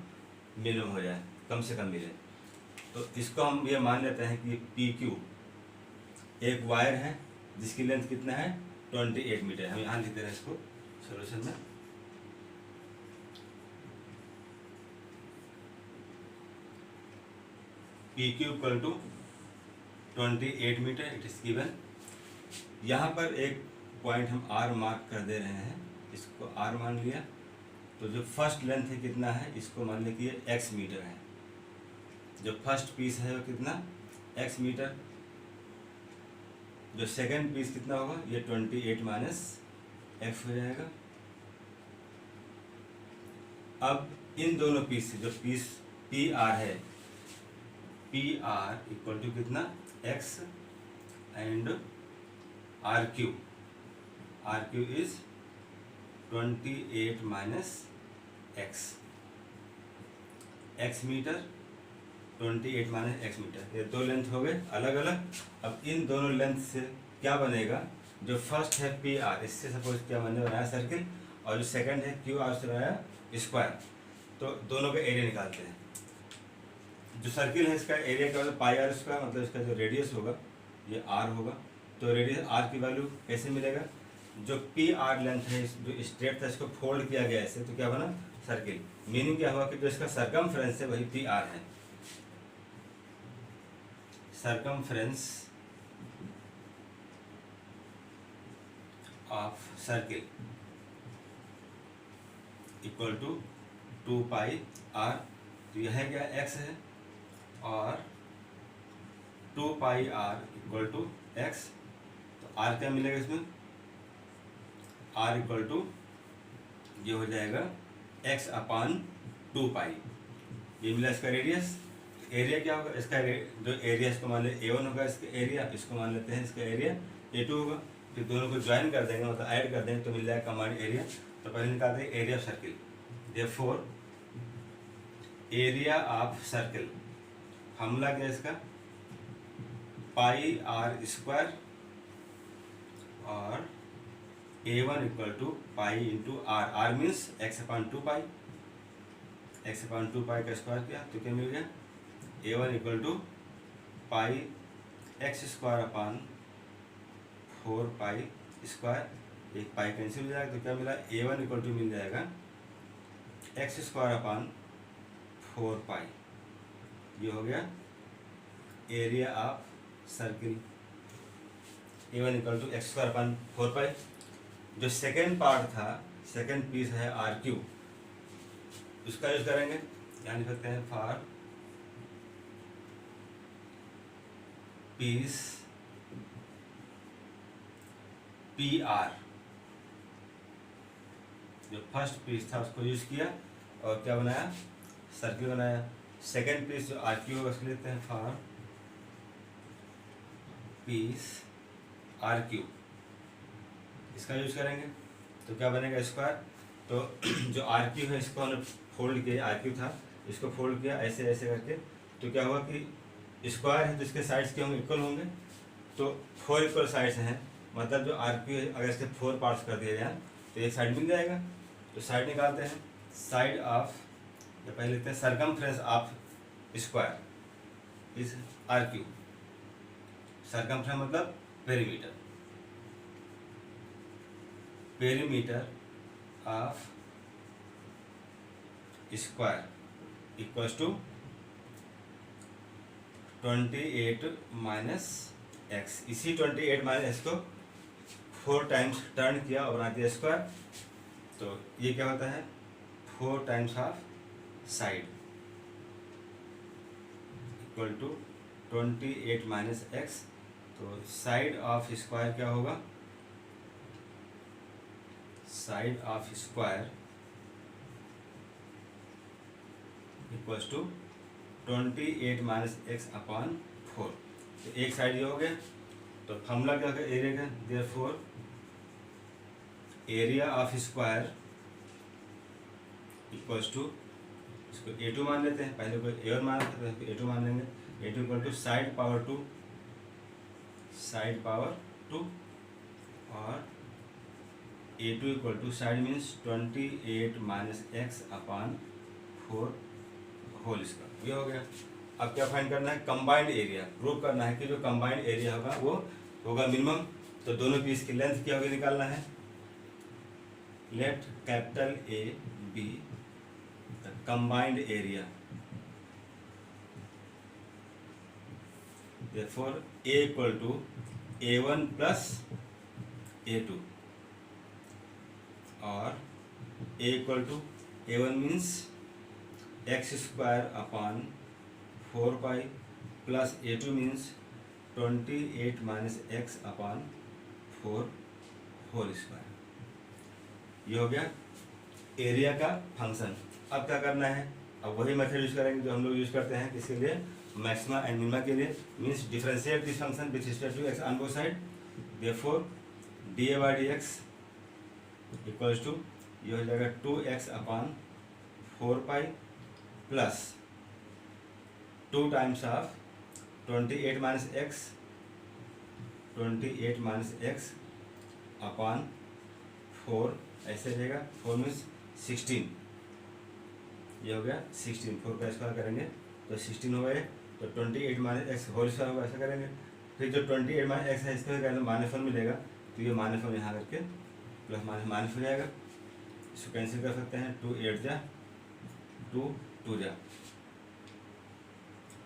मिनिमम हो जाए, कम से कम मिले। तो इसको हम ये मान लेते हैं कि PQ एक वायर है जिसकी लेंथ कितना है 28 मीटर। हम यहाँ लिखते हैं इसको सोल्यूशन में। PQ equal to 28 metre it is given. यहाँ पर एक पॉइंट हम R मार्क कर दे रहे हैं, इसको R मान लिया। तो जो फर्स्ट लेंथ है कितना है इसको मान लिया कि ये x मीटर है। जो फर्स्ट पीस है वो कितना x मीटर। जो सेकंड पीस कितना होगा ये 28 माइनस x हो जाएगा। अब इन दोनों पीस से जो पीस PR है PR इक्वल टू कितना x and RQ is 28 minus x metre 28 minus x metre. ये दो लेंथ हो गए अलग अलग। अब इन दोनों लेंथ से क्या बनेगा, जो फर्स्ट है PR इससे सपोज क्या मैंने बनाया सर्किल और जो सेकंड है QR से बनाया स्क्वायर। तो दोनों का एरिया निकालते हैं। जो सर्किल है इसका एरिया क्या होगा पाई R स्क्वायर, मतलब इसका जो रेडियस होगा ये R होगा। तो रेडियस R की वैल्यू कैसे मिलेगा, जो पी आर लेंथ है, जो स्ट्रेट था इसको फोल्ड किया गया ऐसे, तो क्या बना सर्किल। मीनिंग क्या हुआ कि जो इसका सरकमफ्रेंस है वही पी आर है। Circumference of circle equal to 2 pi R. तो यह क्या एक्स है और 2 pi R equal to X. तो आर क्या मिलेगा इसमें, आर इक्वल टू ये हो जाएगा एक्स अपान 2 पाई। ये मिला इसका रेडियस। एरिया क्या होगा इसका, जो एरिया इसको मान ले A1 होगा, इसका एरिया इसको मान लेते हैं इसका एरिया A2 होगा। फिर दोनों को ज्वाइन कर देंगे, मतलब ऐड कर देंगे, तो मिल जाएगा कम्बाइंड एरिया। तो पहले निकालते हैं area of circle. Therefore area of circle हमला क्या इसका पाई आर स्क्वायर और A1 equal to pi into R. R means X upon 2 pi, X upon 2 pi का स्क्वायर किया तो क्या मिल गया A1 equal to pi X square upon 4 pi square. एक पाई कैंसिल हो जाएगा, तो क्या मिला A1 इक्वल टू मिल जाएगा एक्स स्क्वायर अपान 4 पाई। ये हो गया area of circle. A1 equal to X square upon 4 pi. जो सेकेंड पार्ट था, सेकेंड पीस है आर क्यू, उसका यूज करेंगे। यहाँ लिख सकते हैं फॉर पीस पी आर। जो फर्स्ट पीस था उसको यूज किया और क्या बनाया सर्किल बनाया। सेकेंड पीस जो आर क्यू होगा उसको लिखते हैं फॉर पीस आर क्यू। इसका यूज करेंगे तो क्या बनेगा स्क्वायर। तो जो आर क्यू है इसको हमने फोल्ड किया, आर क्यू था इसको फोल्ड किया ऐसे ऐसे करके, तो क्या हुआ कि स्क्वायर है तो इसके साइड्स क्या होंगे इक्वल होंगे। तो 4 इक्वल साइड्स हैं, मतलब जो आर क्यू है अगर इसके 4 पार्ट्स कर दिए जाए तो एक साइड मिल जाएगा। तो साइड निकालते हैं, साइड ऑफ या पहले लिखते हैं सरकमफ्रेंस ऑफ स्क्वायर इस आर क्यू। सरकमफ्रेंस मतलब perimeter, perimeter of square equals to 28 minus X. इसी 28 माइनस एक्स को 4 टाइम्स टर्न किया और बना दिया स्क्वायर। तो ये क्या होता है 4 times of side equal to 28 minus X. तो साइड ऑफ स्क्वायर क्या होगा, side of square equals to 28 minus X upon 4। तो एक साइड ये हो गया। तो फॉर्मूला क्या होगा एरिया का, therefore area of square equals to, इसको A2 मान लेते हैं, पहले को A1 मान लेते हैं A2 मान लेंगे। A2 equal to side power 2, side power 2 और A2 equal to side means 28 minus X upon 4 whole square. ये हो गया। अब क्या फाइंड करना है, कंबाइंड एरिया प्रूव करना है कि जो कंबाइंड एरिया होगा वो होगा मिनिमम। तो दोनों पीस की लेंथ क्या होगी निकालना है। Let capital A be the combined area, therefore A equal to A1 plus A2 और A equal to A1 means X square upon 4 pi plus A2 means 28 minus X upon 4 whole square. ये हो गया area का function. अब क्या करना है, अब वही मेथड यूज करेंगे जो हम लोग यूज करते हैं किसके लिए, मैक्सिमा एंड मिनिमा के लिए। Means differentiate this function with respect to X on both side. Therefore dA by dx equals to ये हो जाएगा 2x upon 4 pi plus 2 times of 28 minus X, 28 minus X upon 4 ऐसे रहेगा। 4 means 16, ये हो गया 16। 4 का स्क्वायर करेंगे तो 16 हो गए। तो 28 माइनस एक्स होल स्क्वायर होगा, ऐसा करेंगे। फिर जो 28 माइनस एक्स है इसको माइनस 1 मिलेगा। तो ये माइनस वन यहाँ करके प्लस माइनस माइनस हो जाएगा, इसको कैंसिल कर सकते हैं, 2 8 जा 2 2 जा,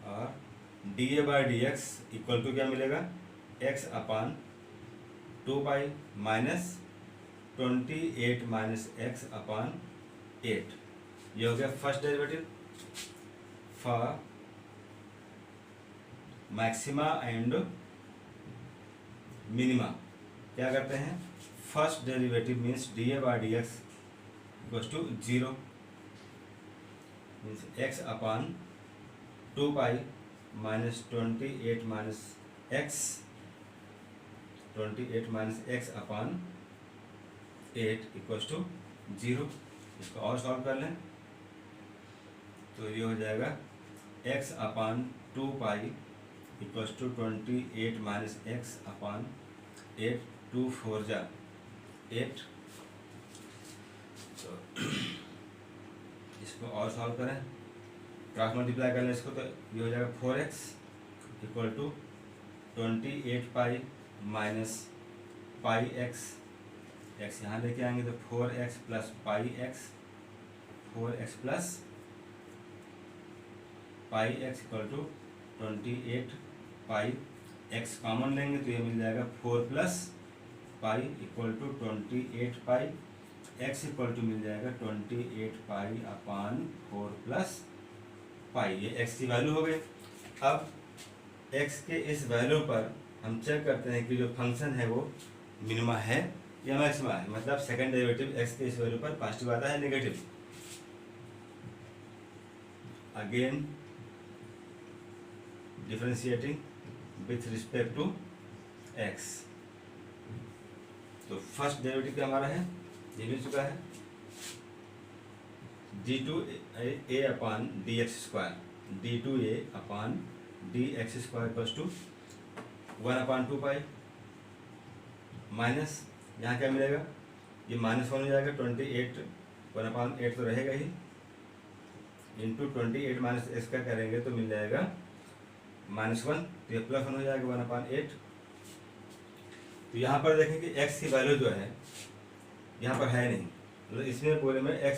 और D A by D X equal to क्या मिलेगा, X upon 2 pi minus 28 minus X upon 8। ये हो गया first derivative for maxima and minima. क्या करते हैं, first derivative means D A by D X equals to 0 means X upon 2 pi minus 28 minus X upon 8 equals to 0। इसको और solve कर लें तो ये हो जाएगा x upon 2 pi equals to 28 minus X upon 8, 2 4 जा 8। तो इसको और सॉल्व करें, क्रॉस मल्टीप्लाई कर लें इसको, तो ये हो जाएगा 4x equal to 28 pi minus pi X यहाँ लेके आएंगे तो 4x plus pi X, 4x plus pi X equal to 28 pi X common लेंगे तो ये मिल जाएगा 4 plus pi equal to 28 pi X equal to मिल जाएगा 28 पाई अपान 4 प्लस पाई। ये एक्स की वैल्यू हो गई। अब एक्स के इस वैल्यू पर हम चेक करते हैं कि जो फंक्शन है वो मिनिमा है या मैक्सिमा है, मतलब सेकंड डेरिवेटिव एक्स के इस वैल्यू पर पॉजिटिव आता है negative. Again differentiating with respect to X, तो फर्स्ट डेरिवेटिव क्या हमारा है, ये मिल चुका है d2a upon D X square, d2a upon D X square plus two 1 upon 2 pi minus यहाँ क्या मिलेगा, ये माइनस 1 हो जाएगा, 28 1 अपान 8 तो रहेगा ही, इंटू 28 माइनस एक्स का करेंगे तो मिल जाएगा -1, तो ये प्लस 1 हो जाएगा 1 अपान 8। तो यहाँ पर देखें कि x की वैल्यू जो है यहाँ पर है नहीं, मतलब इसमें पूरे में x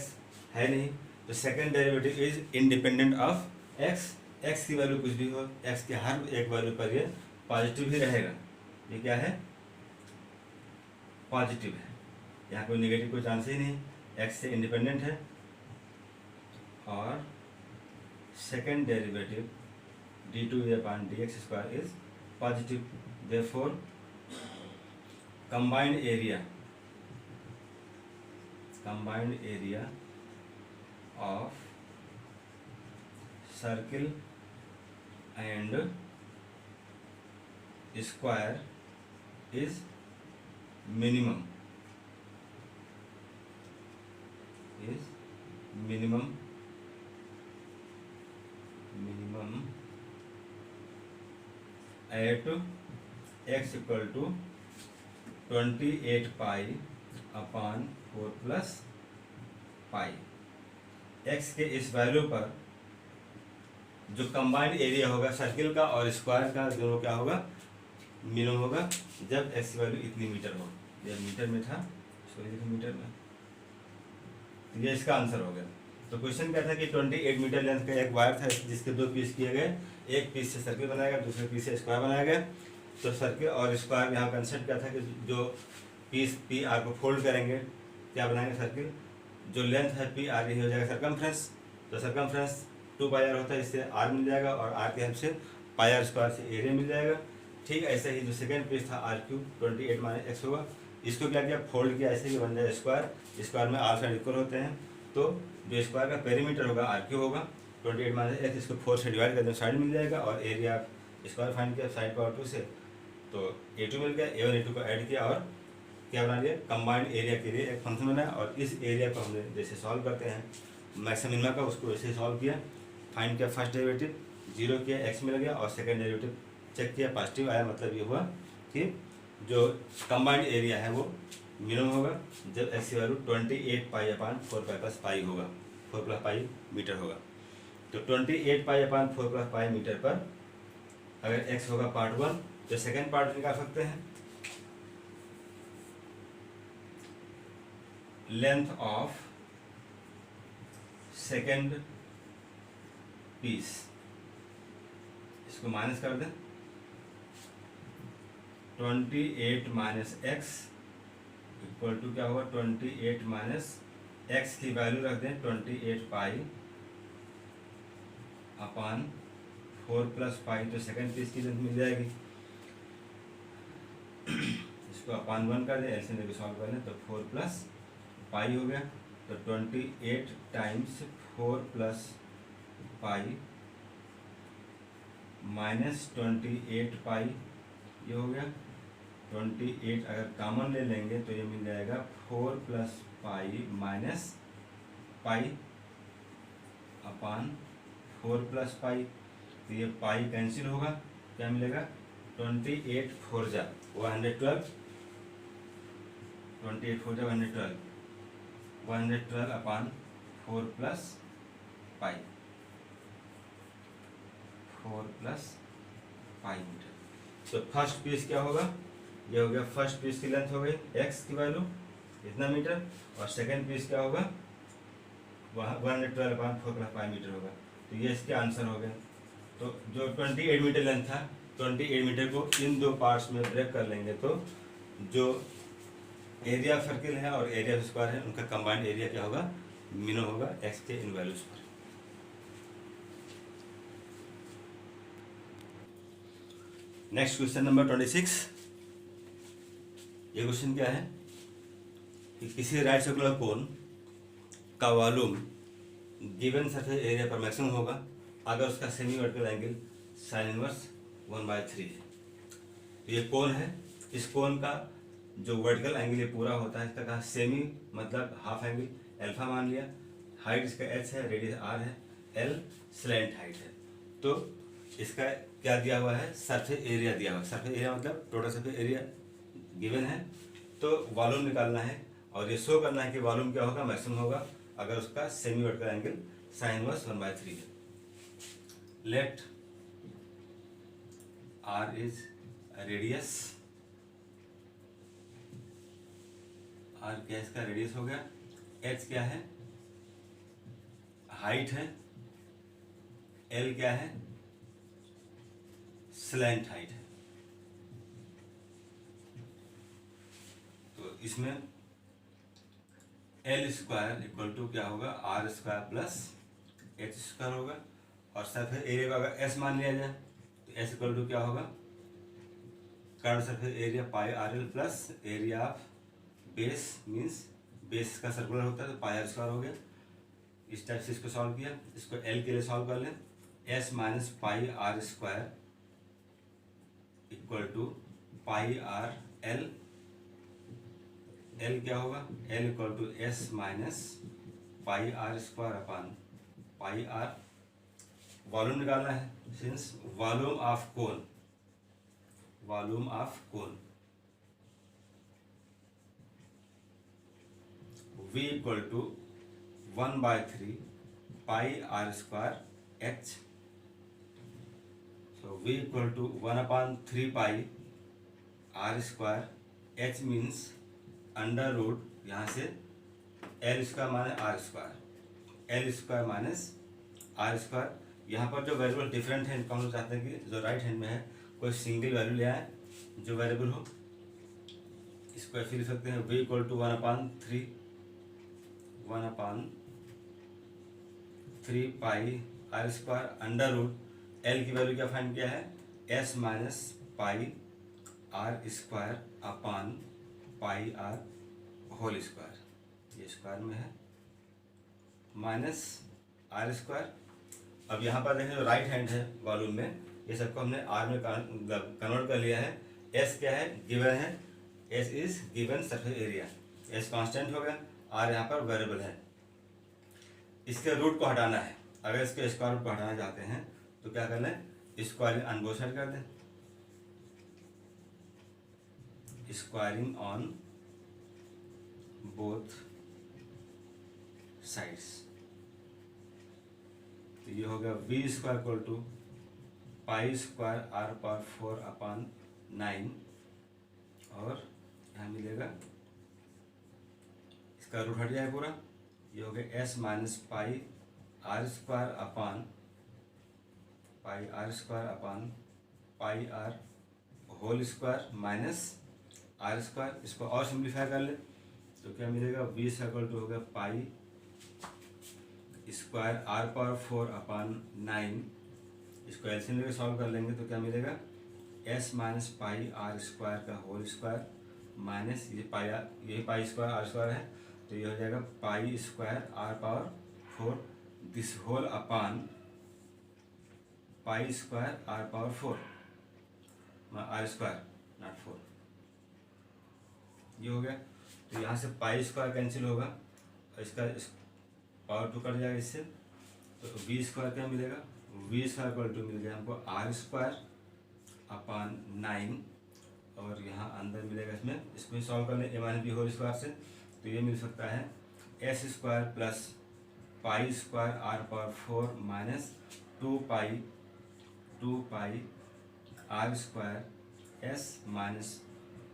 है नहीं, तो second derivative is independent of x की वैल्यू कुछ भी हो, x के हर एक वैल्यू पर ये पॉजिटिव ही रहेगा। ये क्या है, पॉजिटिव है, यहाँ कोई नेगेटिव कोई चांस ही नहीं, x से इंडिपेंडेंट है। और second derivative d2a upon dx square is positive, therefore combined area of circle and square is minimum, at x equal to 28 pi upon 4 plus pi. x के इस वैल्यू पर जो combined area होगा circle का और square का, दोनों क्या होगा, मिनिमम होगा जब x की वैल्यू इतनी मीटर हो। ये मीटर में था, सॉरी देखो मीटर में, तो ये इसका आंसर हो गया। तो क्वेश्चन क्या था कि 28 मीटर लेंथ का एक वायर था जिसके 2 पीस किए गए, एक पीस से सर्किल बनाया गया, दूसरे पीस से स्क्वायर बनाया गया। तो सर्किल और स्क्वायर यहाँ कंसेप्ट क्या था कि जो पीस पी आर को फोल्ड करेंगे क्या बनाएंगे सर्किल, जो लेंथ है पी आर यही हो जाएगा सर्कमफ्रेंस। तो सर्कमफ्रेंस 2 पाई आर होता है, इससे आर मिल जाएगा और आर के हेल्प से पाई आर स्क्वायर से एरिया मिल जाएगा। ठीक ऐसे ही जो सेकेंड पीस था आर क्यूब 28 माइनस एक्स होगा, इसको क्या किया, फोल्ड किया ऐसे कि बन जाए स्क्वायर, स्क्वायर में आर साइड इक्वल होते हैं, तो जो स्क्वायर का पेरीमीटर होगा आर क्यूब होगा, 28 माइनस एक्स, इसको 4 से डिवाइड कर दें, साइड मिल जाएगा, और एरिया स्क्वायर फाइंड किया साइड पावर 2 से, तो a2 मिल गया, a1 a2 को ऐड किया और क्या बना लिया, कंबाइंड एरिया के लिए एक फंक्शन बनाया। और इस एरिया को हमने जैसे सॉल्व करते हैं मैक्सिमम मिनिमम का, उसको वैसे सॉल्व किया, फाइंड किया फर्स्ट डेरिवेटिव 0 किया, x मिल गया, और सेकेंड डेरिवेटिव चेक किया, पॉजिटिव आया, मतलब ये हुआ कि जो कंबाइंड एरिया है वो मिनिमम होगा जब x की value 28 pi upon 4 pi plus pi होगा, 4 प्लस पाई मीटर होगा। तो 28 pi upon 4 plus pi metre पर अगर x होगा पार्ट 1, तो सेकेंड पार्ट निकाल सकते हैं। लेंथ ऑफ सेकेंड पीस, इसको माइनस कर दें, 28 माइनस एक्स इक्वल टू क्या होगा, 28 माइनस एक्स की वैल्यू रख दें 28 पाई अपान 4 प्लस पाई, तो सेकेंड पीस की लेंथ मिल जाएगी। इसको अपान 1 कर दें, एलसीएम लेके सॉल्व कर लें, तो 4 प्लस पाई हो गया, तो 28 टाइम्स 4 प्लस पाई माइनस 28 पाई, ये हो गया 28। अगर कॉमन ले लेंगे तो ये मिल जाएगा 4 प्लस पाई माइनस पाई अपान 4 प्लस पाई, तो ये पाई कैंसिल होगा, क्या मिलेगा 28 4 जा 112, 28 4 जा 112, 112 upon 4 plus pi, 4 plus pi metre. तो फर्स्ट पीस क्या होगा, ये हो गया फर्स्ट पीस की लेंथ हो गई एक्स की वैल्यू इतना मीटर, और सेकंड पीस क्या होगा, वहाँ 112 अपान 4 प्लस पाई मीटर होगा। तो ये इसके आंसर हो गए। तो जो 28 मीटर लेंथ था, 28 मीटर को इन दो पार्ट्स में ब्रेक कर लेंगे, तो जो एरिया ऑफ सर्किल है और एरिया ऑफ स्क्वायर है, उनका कंबाइंड एरिया क्या होगा, मिनो होगा एक्स के इन वैल्यूज पर। Next question number 26। ये क्वेश्चन क्या है कि किसी राइट सर्कुलर कोन का वॉल्यूम गिवन सरफेस एरिया पर मैक्सिमम होगा अगर उसका semi vertical angle sine inverse 1/3 है। तो ये कोन है, इस कोन का जो वर्टिकल एंगल ये पूरा होता है, इसका कहा सेमी मतलब हाफ एंगल, अल्फा मान लिया, हाइट इसका एच है, रेडियस आर है, एल स्लैंट हाइट है। तो इसका क्या दिया हुआ है, सरफेस एरिया दिया हुआ है। सरफेस एरिया मतलब टोटल सरफेस एरिया गिवन है, तो वॉल्यूम निकालना है और ये शो करना है कि वॉल्यूम क्या होगा, मैक्सिमम होगा अगर उसका semi vertical angle sine inverse 1/3 है। Let R is radius, R क्या इसका रेडियस हो गया, एच क्या है हाइट है, एल क्या है स्लैंट हाइट है। तो इसमें एल स्क्वायर इक्वल टू क्या होगा, R square plus H square होगा, और सरफेस एरिया का अगर एस मान लिया जाए तो एस इक्वल टू क्या होगा, curve surface area pi R L plus area of base, means base का सर्कुलर होता है तो पाई आर स्क्वायर हो गया। इस टाइप से इसको सॉल्व किया, इसको एल के लिए सॉल्व कर लें, S minus pi are square equal to pi R L, L क्या होगा, L equal to S minus pi are square upon pi R. Volume निकालना है, since volume of cone, volume of cone V equal to 1/3 pi are square H. So V equal to 1/3 pi are square H means under root, यहाँ से L square minus R square, L square minus R square. यहाँ पर जो variable different है इनको हम लोग चाहते हैं कि जो राइट हैंड में है कोई सिंगल वैल्यू ले आए जो वेरिएबल हो। इसको ऐसे लिख सकते हैं, V equal to 1/3 pi are square under root, L की वैल्यू क्या फाइंड किया है, S minus pi are square upon pi R whole square, ये स्क्वायर में है माइनस आर स्क्वायर। अब यहाँ पर देखें जो राइट हैंड है वॉल्यूम में, ये सबको हमने आर में कन्वर्ट कर लिया है। एस क्या है, गिवन है, S is given surface area, S constant हो गया, आर यहाँ पर वेरिएबल है। इसके रूट को हटाना है, अगर इसके स्क्वायर रूट को हटाना चाहते हैं तो क्या करना है, स्क्वायरिंग ऑन बोथ साइड कर दें, स्क्वायरिंग ऑन बोथ साइड्स। तो ये हो गया V square equal to pi square R power 4 upon 9, और यहाँ मिलेगा इसका रूट हट जाए पूरा, ये हो गया S minus pi are square upon pi R whole square minus R square. इसको और सिंप्लीफाई कर ले तो क्या मिलेगा, v सर्कल टू हो गया पाई स्क्वायर आर पावर 4 अपान 9। इसको एलसीएम लेकर सॉल्व कर लेंगे तो क्या मिलेगा, s minus pi are square का होल स्क्वायर माइनस ये पाई स्क्वायर आर स्क्वायर है तो ये हो जाएगा pi square R power 4 this whole upon pi square R power 4 R square not 4। ये हो गया तो यहाँ से पाई स्क्वायर कैंसिल होगा और इसका पावर 2 कट जाएगा इससे, तो वी स्क्वायर क्या मिलेगा, वी स्क्वायर इक्वल टू मिल गया हमको आर स्क्वायर अपान 9 और यहाँ अंदर मिलेगा इसको भी सॉल्व कर लें A minus B whole square से तो ये मिल सकता है S square plus pi square R power 4 minus 2 pi are square S minus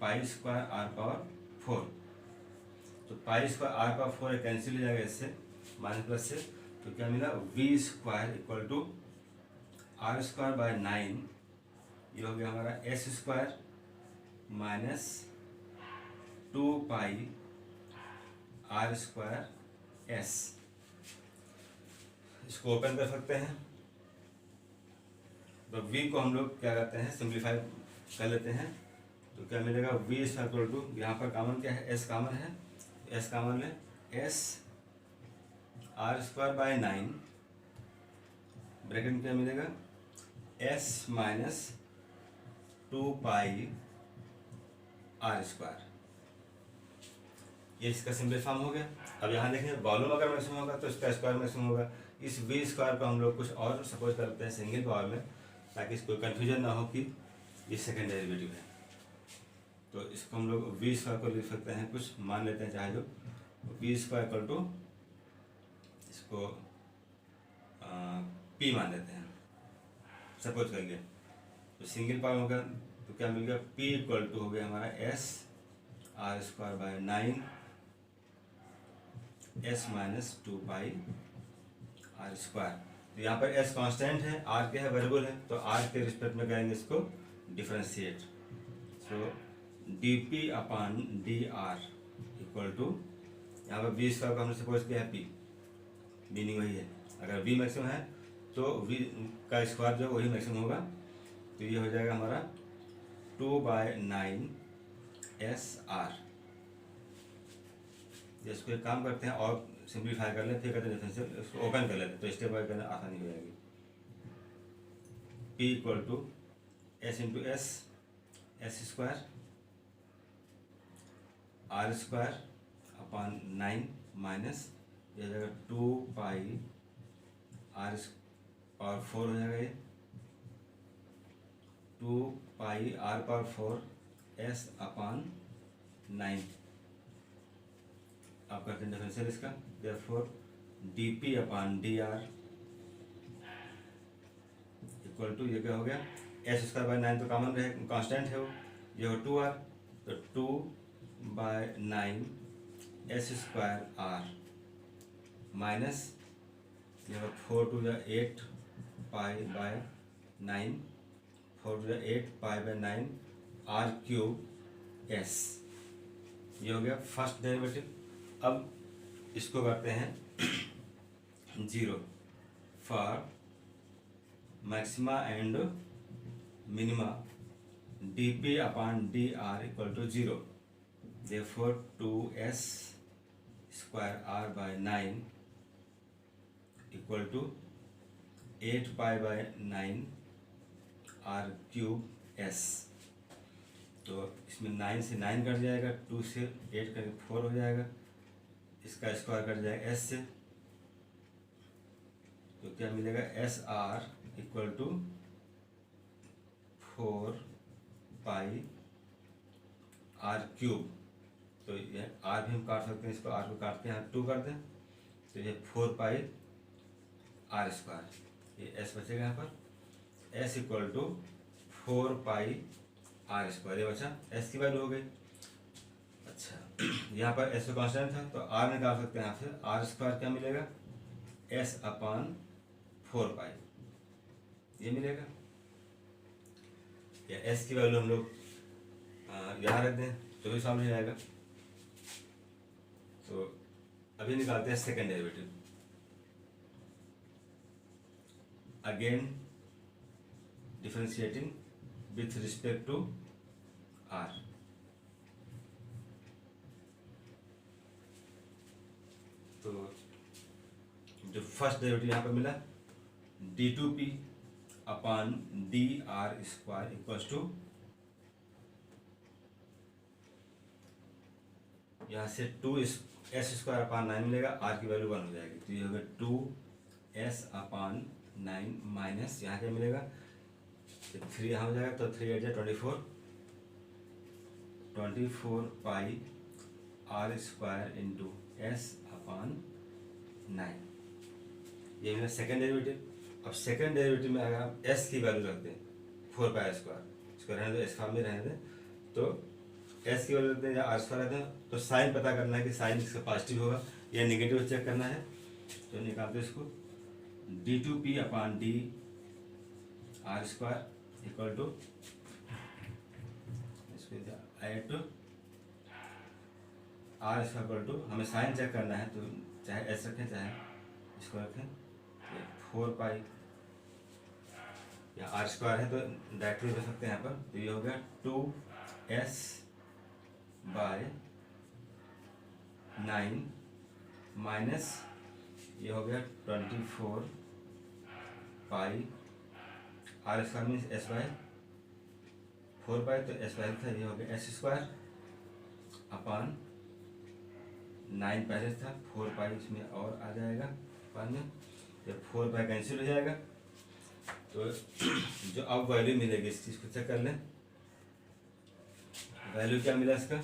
pi square R power 4। तो pi square R power 4 cancel हो जाएगा इससे माइनस प्लस से, तो क्या मिला V square equal to R square by 9। ये हो गया हमारा S square minus 2 pi are square S. इसको ओपन कर सकते हैं तो v को हम लोग क्या करते हैं सिंप्लीफाई कर लेते हैं तो क्या मिलेगा v इक्वल टू, यहाँ पर कॉमन क्या है, s कॉमन है, s कॉमन है s R square by 9 bracket में क्या मिलेगा s minus 2 pi are square. ये इसका सिंपल फॉर्म हो गया। अब यहाँ देखें वॉल्यूम अगर मैक्सिमम होगा तो इसका स्क्वायर मैक्सिमम होगा। इस v स्क्वायर को हम लोग कुछ और सपोज करते हैं सिंगल पावर में ताकि इसको कन्फ्यूजन ना हो कि ये सेकेंड डेरिवेटिव है। तो इसको हम लोग v स्क्वायर को लिख सकते हैं, कुछ मान लेते हैं चाहे जो v स्क्वायर इक्वल टू इसको p मान लेते हैं सपोज करके। तो सिंगल पावर होगा तो क्या मिल गया p इक्वल टू हो गया हमारा s R square by 9 s minus 2 pi are square. तो यहाँ पर s कांस्टेंट है, r क्या है वेरिएबल है, तो r के रिस्पेक्ट में करेंगे इसको differentiate. So dp upon dr equal to, यहाँ पर v स्क्वायर को हमने सपोज किया है p, मीनिंग वही है। अगर v मैक्सिमम है तो v का स्क्वायर जो वही मैक्सिमम होगा। तो ये हो जाएगा हमारा 2/9 SR। इसको एक काम करते हैं और सिंप्लीफाई कर लें, फिर करते हैं डिफरेंशियल, इसको ओपन कर लेते हैं तो स्टेप बाय करना आसानी हो जाएगी। P equal to S into S square R square upon 9 minus ये हो जाएगा 2 पाई आर पावर 4 हो जाएगा, ये 2 pi R power 4 S upon 9। आप करते हैं डिफरेंशियल इसका, therefore dp upon dr equal to ये क्या हो गया एस स्क्वायर बाय 9 तो कॉमन रहे, कांस्टेंट है वो, ये हो 2r तो 2/9 एस स्क्वायर आर माइनस ये हो 4 to 8 pi by 9 4 to 8 pi by 9 R cube S. ये हो गया फर्स्ट डेरिवेटिव। अब इसको करते हैं 0 for maxima and minima dp upon dr equal to 0, therefore 2s square r by 9 equal to 8 pi by 9 R cube s। तो इसमें 9 से 9 कट जाएगा, 2 से 8 कट 4 हो जाएगा, इसका स्क्वायर कट जाएगा s से, तो क्या मिलेगा S R equal to 4 pi R cube. तो ये आर भी हम काट सकते हैं, इसको आर को काट के यहाँ 2 कर दें तो ये 4 पाई आर स्क्वायर, ये एस बचेगा यहाँ पर, s equal to 4 pi are square, ये बचा एस की वैल्यू हो गई। अच्छा यहाँ पर एस का कॉन्स्टेंट था तो आर निकाल सकते हैं यहाँ से। आर स्क्वायर क्या मिलेगा, एस अपान 4 पाई ये मिलेगा। या एस की वैल्यू हम लोग यहाँ रख दें तो भी सॉल्व हो जाएगा। तो अभी निकालते हैं second derivative. Again differentiating with respect to r. तो जो फर्स्ट डेरिवेटिव यहाँ पर मिला d2p upon D R square equals to, यहाँ से 2s स्क्वायर अपान 9 मिलेगा, आर की वैल्यू 1 हो जाएगी तो ये होगा 2s अपान 9 माइनस यहाँ क्या मिलेगा, 3 यहाँ हो जाएगा तो 3 8 जा 24 pi are square into S upon 9। ये मेरा सेकेंड डेरिवेटिव। अब सेकेंड डेरिवेटिव में अगर हम एस की वैल्यू रखते हैं 4 पाई स्क्वायर, इसको रहने दो, एस फॉर्म में रहने दें, तो एस की वैल्यू रखते हैं या आर स्क्वायर रहते हैं तो साइन पता करना है कि साइन इसका पॉजिटिव होगा या नेगेटिव चेक करना है। तो निकालते हैं इसको, d2p upon D R square equal to, इसको at R square equal to, हमें साइन चेक करना है तो चाहे एस रखें चाहे इसको रखें, 4 पाई या आर स्क्वायर है तो डायरेक्टली रख सकते हैं यहाँ पर। तो ये हो गया 2s बाय 9 माइनस ये हो गया 24 pi are square means S by 4 pi, तो एस बाय था, ये हो गया एस स्क्वायर अपान 9 पहले था, 4 पाई इसमें और आ जाएगा अपान में, जब 4 पाई कैंसिल हो जाएगा तो जो अब वैल्यू मिलेगी इस चीज़ को चेक कर लें। वैल्यू क्या मिला इसका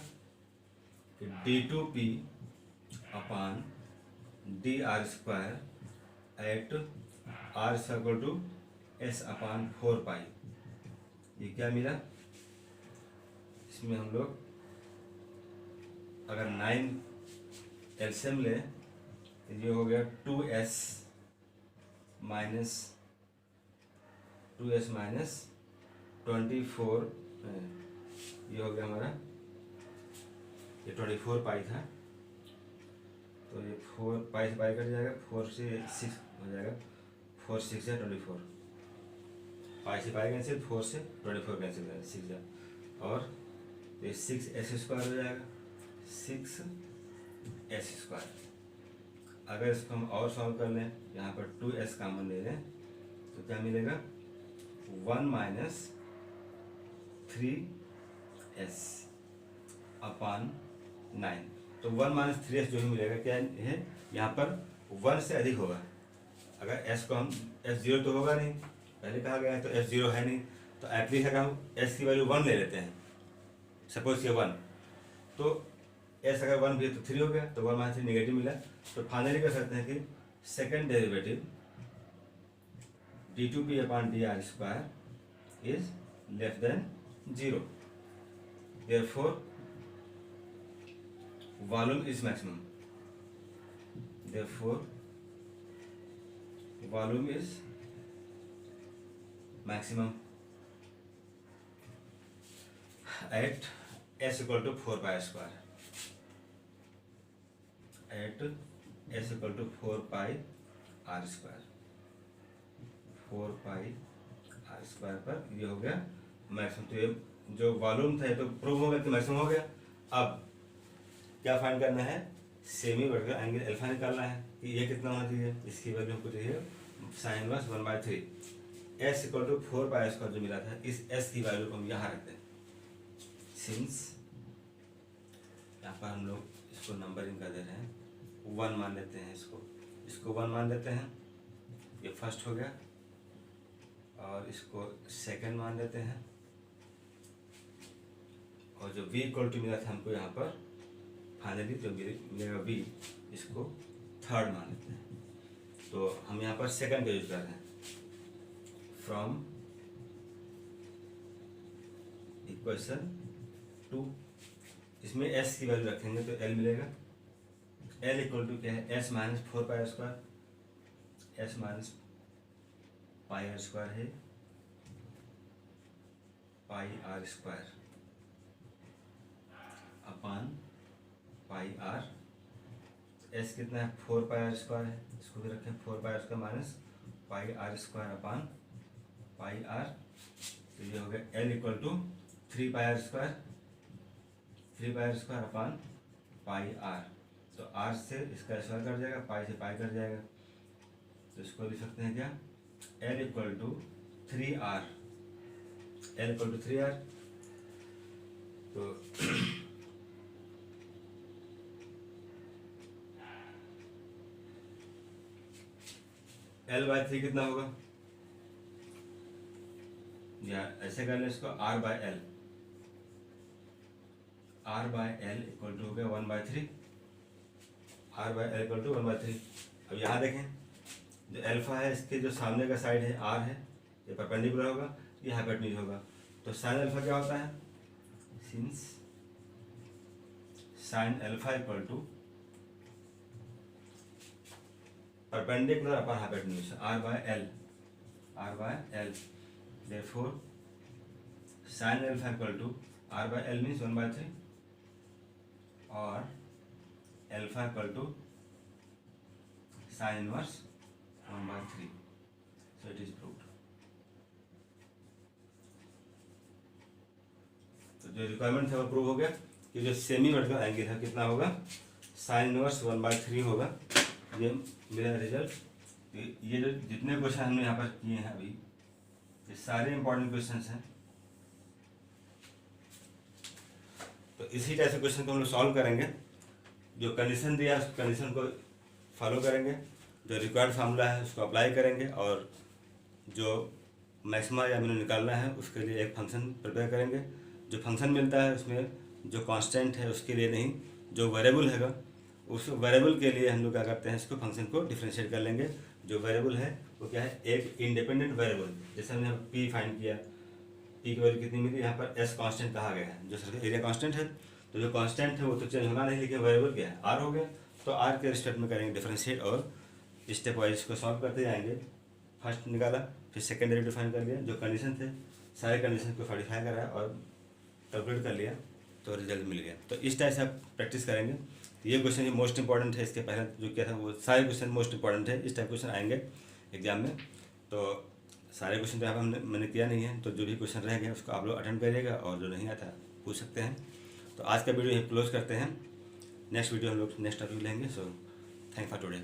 कि d2p upon D R square at r equal to s upon 4 pi, ये क्या मिला। इसमें हम लोग अगर 9 एलसीएम ले तो ये हो गया 2s माइनस 24, ये हो गया हमारा, ये 24 पाई था तो ये 4 पाई से पाई कट जाएगा, 4 से 6 हो जाएगा, 4 6 है 24, पाई से पाई कैंसिल, 4 से 24 कैंसिल हो जाएगा, 6 जा, और ये 6s स्क्वायर हो जाएगा, 6s स्क्वायर। अगर इसको हम और सॉल्व कर लें, यहाँ पर 2s कॉमन ले लें तो क्या मिलेगा, 1 माइनस 3s अपान 9। तो 1 माइनस 3s जो भी मिलेगा क्या है, यहाँ पर 1 से अधिक होगा। अगर s को हम s0 तो होगा नहीं, पहले कहा गया है, तो s0 है नहीं, तो एटलीस्ट अगर हम s की वैल्यू 1 ले लेते हैं, सपोज ये 1, तो s अगर 1 भी है तो 3 हो गया, तो 1 माइनस 3 नेगेटिव मिला। तो फाइनली कर सकते हैं कि second derivative d2p upon D R square is less than 0, therefore volume is maximum, therefore volume is maximum at s equal to 4 pi square, at s equal to 4 pi r square, 4 pi are square पर ये हो गया maximum. तो ये जो volume था ये तो प्रूव हो गया कि मैक्सिमम हो गया। अब क्या फाइंड करना है, सेमी वर्टिकल एंगल अल्फा निकालना है कि ये कितना होना चाहिए, इसकी वैल्यू हमको चाहिए sine inverse 1/3, s equal to 4 pi square जो मिला था, इस s की वैल्यू को हम यहाँ रखते हैं। सिंस यहाँ पर हम लोग इसको नंबरिंग कर दे रहे हैं, 1 मान लेते हैं, इसको 1 मान लेते हैं, ये फर्स्ट हो गया, और इसको सेकंड मान लेते हैं, और जो v इक्वल टू मिला था हमको यहाँ पर फाइनली जो मिलेगा v, इसको थर्ड मान लेते हैं। तो हम यहाँ पर सेकंड का यूज कर रहे हैं, फ्रॉम इक्वेशन 2 इसमें एस की वैल्यू रखेंगे तो एल मिलेगा। एल इक्वल टू क्या है, S minus 4 pi square, S minus pi are square है pi are square upon pi R. S कितना है, 4 पाई आर स्क्वायर है, इसको भी रखें 4 pi are square minus pi are square upon pi R. तो ये हो गया L equal to 3 pi are square, 3 pi are square upon pi R. तो आर से इसका स्क्वायर कट जाएगा, पाई से पाई कट जाएगा, तो इसको लिख सकते हैं क्या, l equal to 3 r, l equal to 3 r. तो एल बाय 3 कितना होगा, या ऐसे कर लें इसको, r by l, r by l equal to हो गया 1/3, r by l equal to 1/3। अब यहाँ देखें जो एल्फा है इसके जो सामने का साइड है आर है, ये परपेंडिकुलर होगा, ये हाइपोटेन्यूज होगा। तो साइन अल्फा क्या होता है, since sine alpha equal to perpendicular upon hypotenuse, r by l, r by l. Therefore sine alpha equal to r by l means 1/3 और alpha equal to sine inverse 1/3। So it is proved. तो जो requirement था वो prove हो गया कि जो semi vertical angle है कितना होगा, साइन इनवर्स 1/3 होगा। ये मेरा रिजल्ट। ये जो जितने क्वेश्चन हमने यहाँ पर किए हैं अभी, ये सारे इंपॉर्टेंट क्वेश्चंस हैं। तो इसी टाइप से क्वेश्चन को हम लोग सॉल्व करेंगे। जो कंडीशन दिया है उस कंडीशन को फॉलो करेंगे, जो रिक्वायर्ड फार्मूला है उसको अप्लाई करेंगे, और जो मैक्सिमा या मिनिमम निकालना है उसके लिए एक फंक्शन प्रिपेयर करेंगे। जो फंक्शन मिलता है उसमें जो कांस्टेंट है उसके लिए नहीं, जो वेरिएबल हैगा उस वेरिएबल के लिए हम लोग क्या करते हैं, इसको फंक्शन को डिफरेंशिएट कर लेंगे। जो वेरिएबल है वो क्या है, एक इंडिपेंडेंट वेरिएबल। जैसे हमने पी फाइंड किया, पी की वैल्यू कितनी मिली, यहाँ पर एस कांस्टेंट कहा गया है, जो सर्कल एरिया कांस्टेंट है। तो जो कांस्टेंट है वो तो चेंज होना नहीं, लेकिन वेरिएबल क्या है, आर हो गया। तो आर के स्टेप में करेंगे डिफरेंशिएट, और स्टेप वाइज इसको सॉल्व करते जाएंगे। फर्स्ट निकाला, फिर सेकेंडरी डिफाइन कर लिया, जो कंडीशन थे सारे कंडीशन को सैटिस्फाई करा और कैलकुलेट कर लिया, तो रिजल्ट मिल गया। तो इस टाइप से आप प्रैक्टिस करेंगे। तो ये क्वेश्चन ही मोस्ट इंपॉर्टेंट है, इसके पहले जो किया था वो सारे क्वेश्चन मोस्ट इंपॉर्टेंट है। इस टाइप क्वेश्चन आएंगे एग्जाम में। तो सारे क्वेश्चन तो यहाँ पर मैंने किया नहीं है, तो जो भी क्वेश्चन रह गए उसको आप लोग अटेंड करिएगा, और जो नहीं आता पूछ सकते हैं। तो आज का वीडियो यहीं क्लोज करते हैं। नेक्स्ट वीडियो हम लोग नेक्स्ट टॉपिक लेंगे। So thank for today.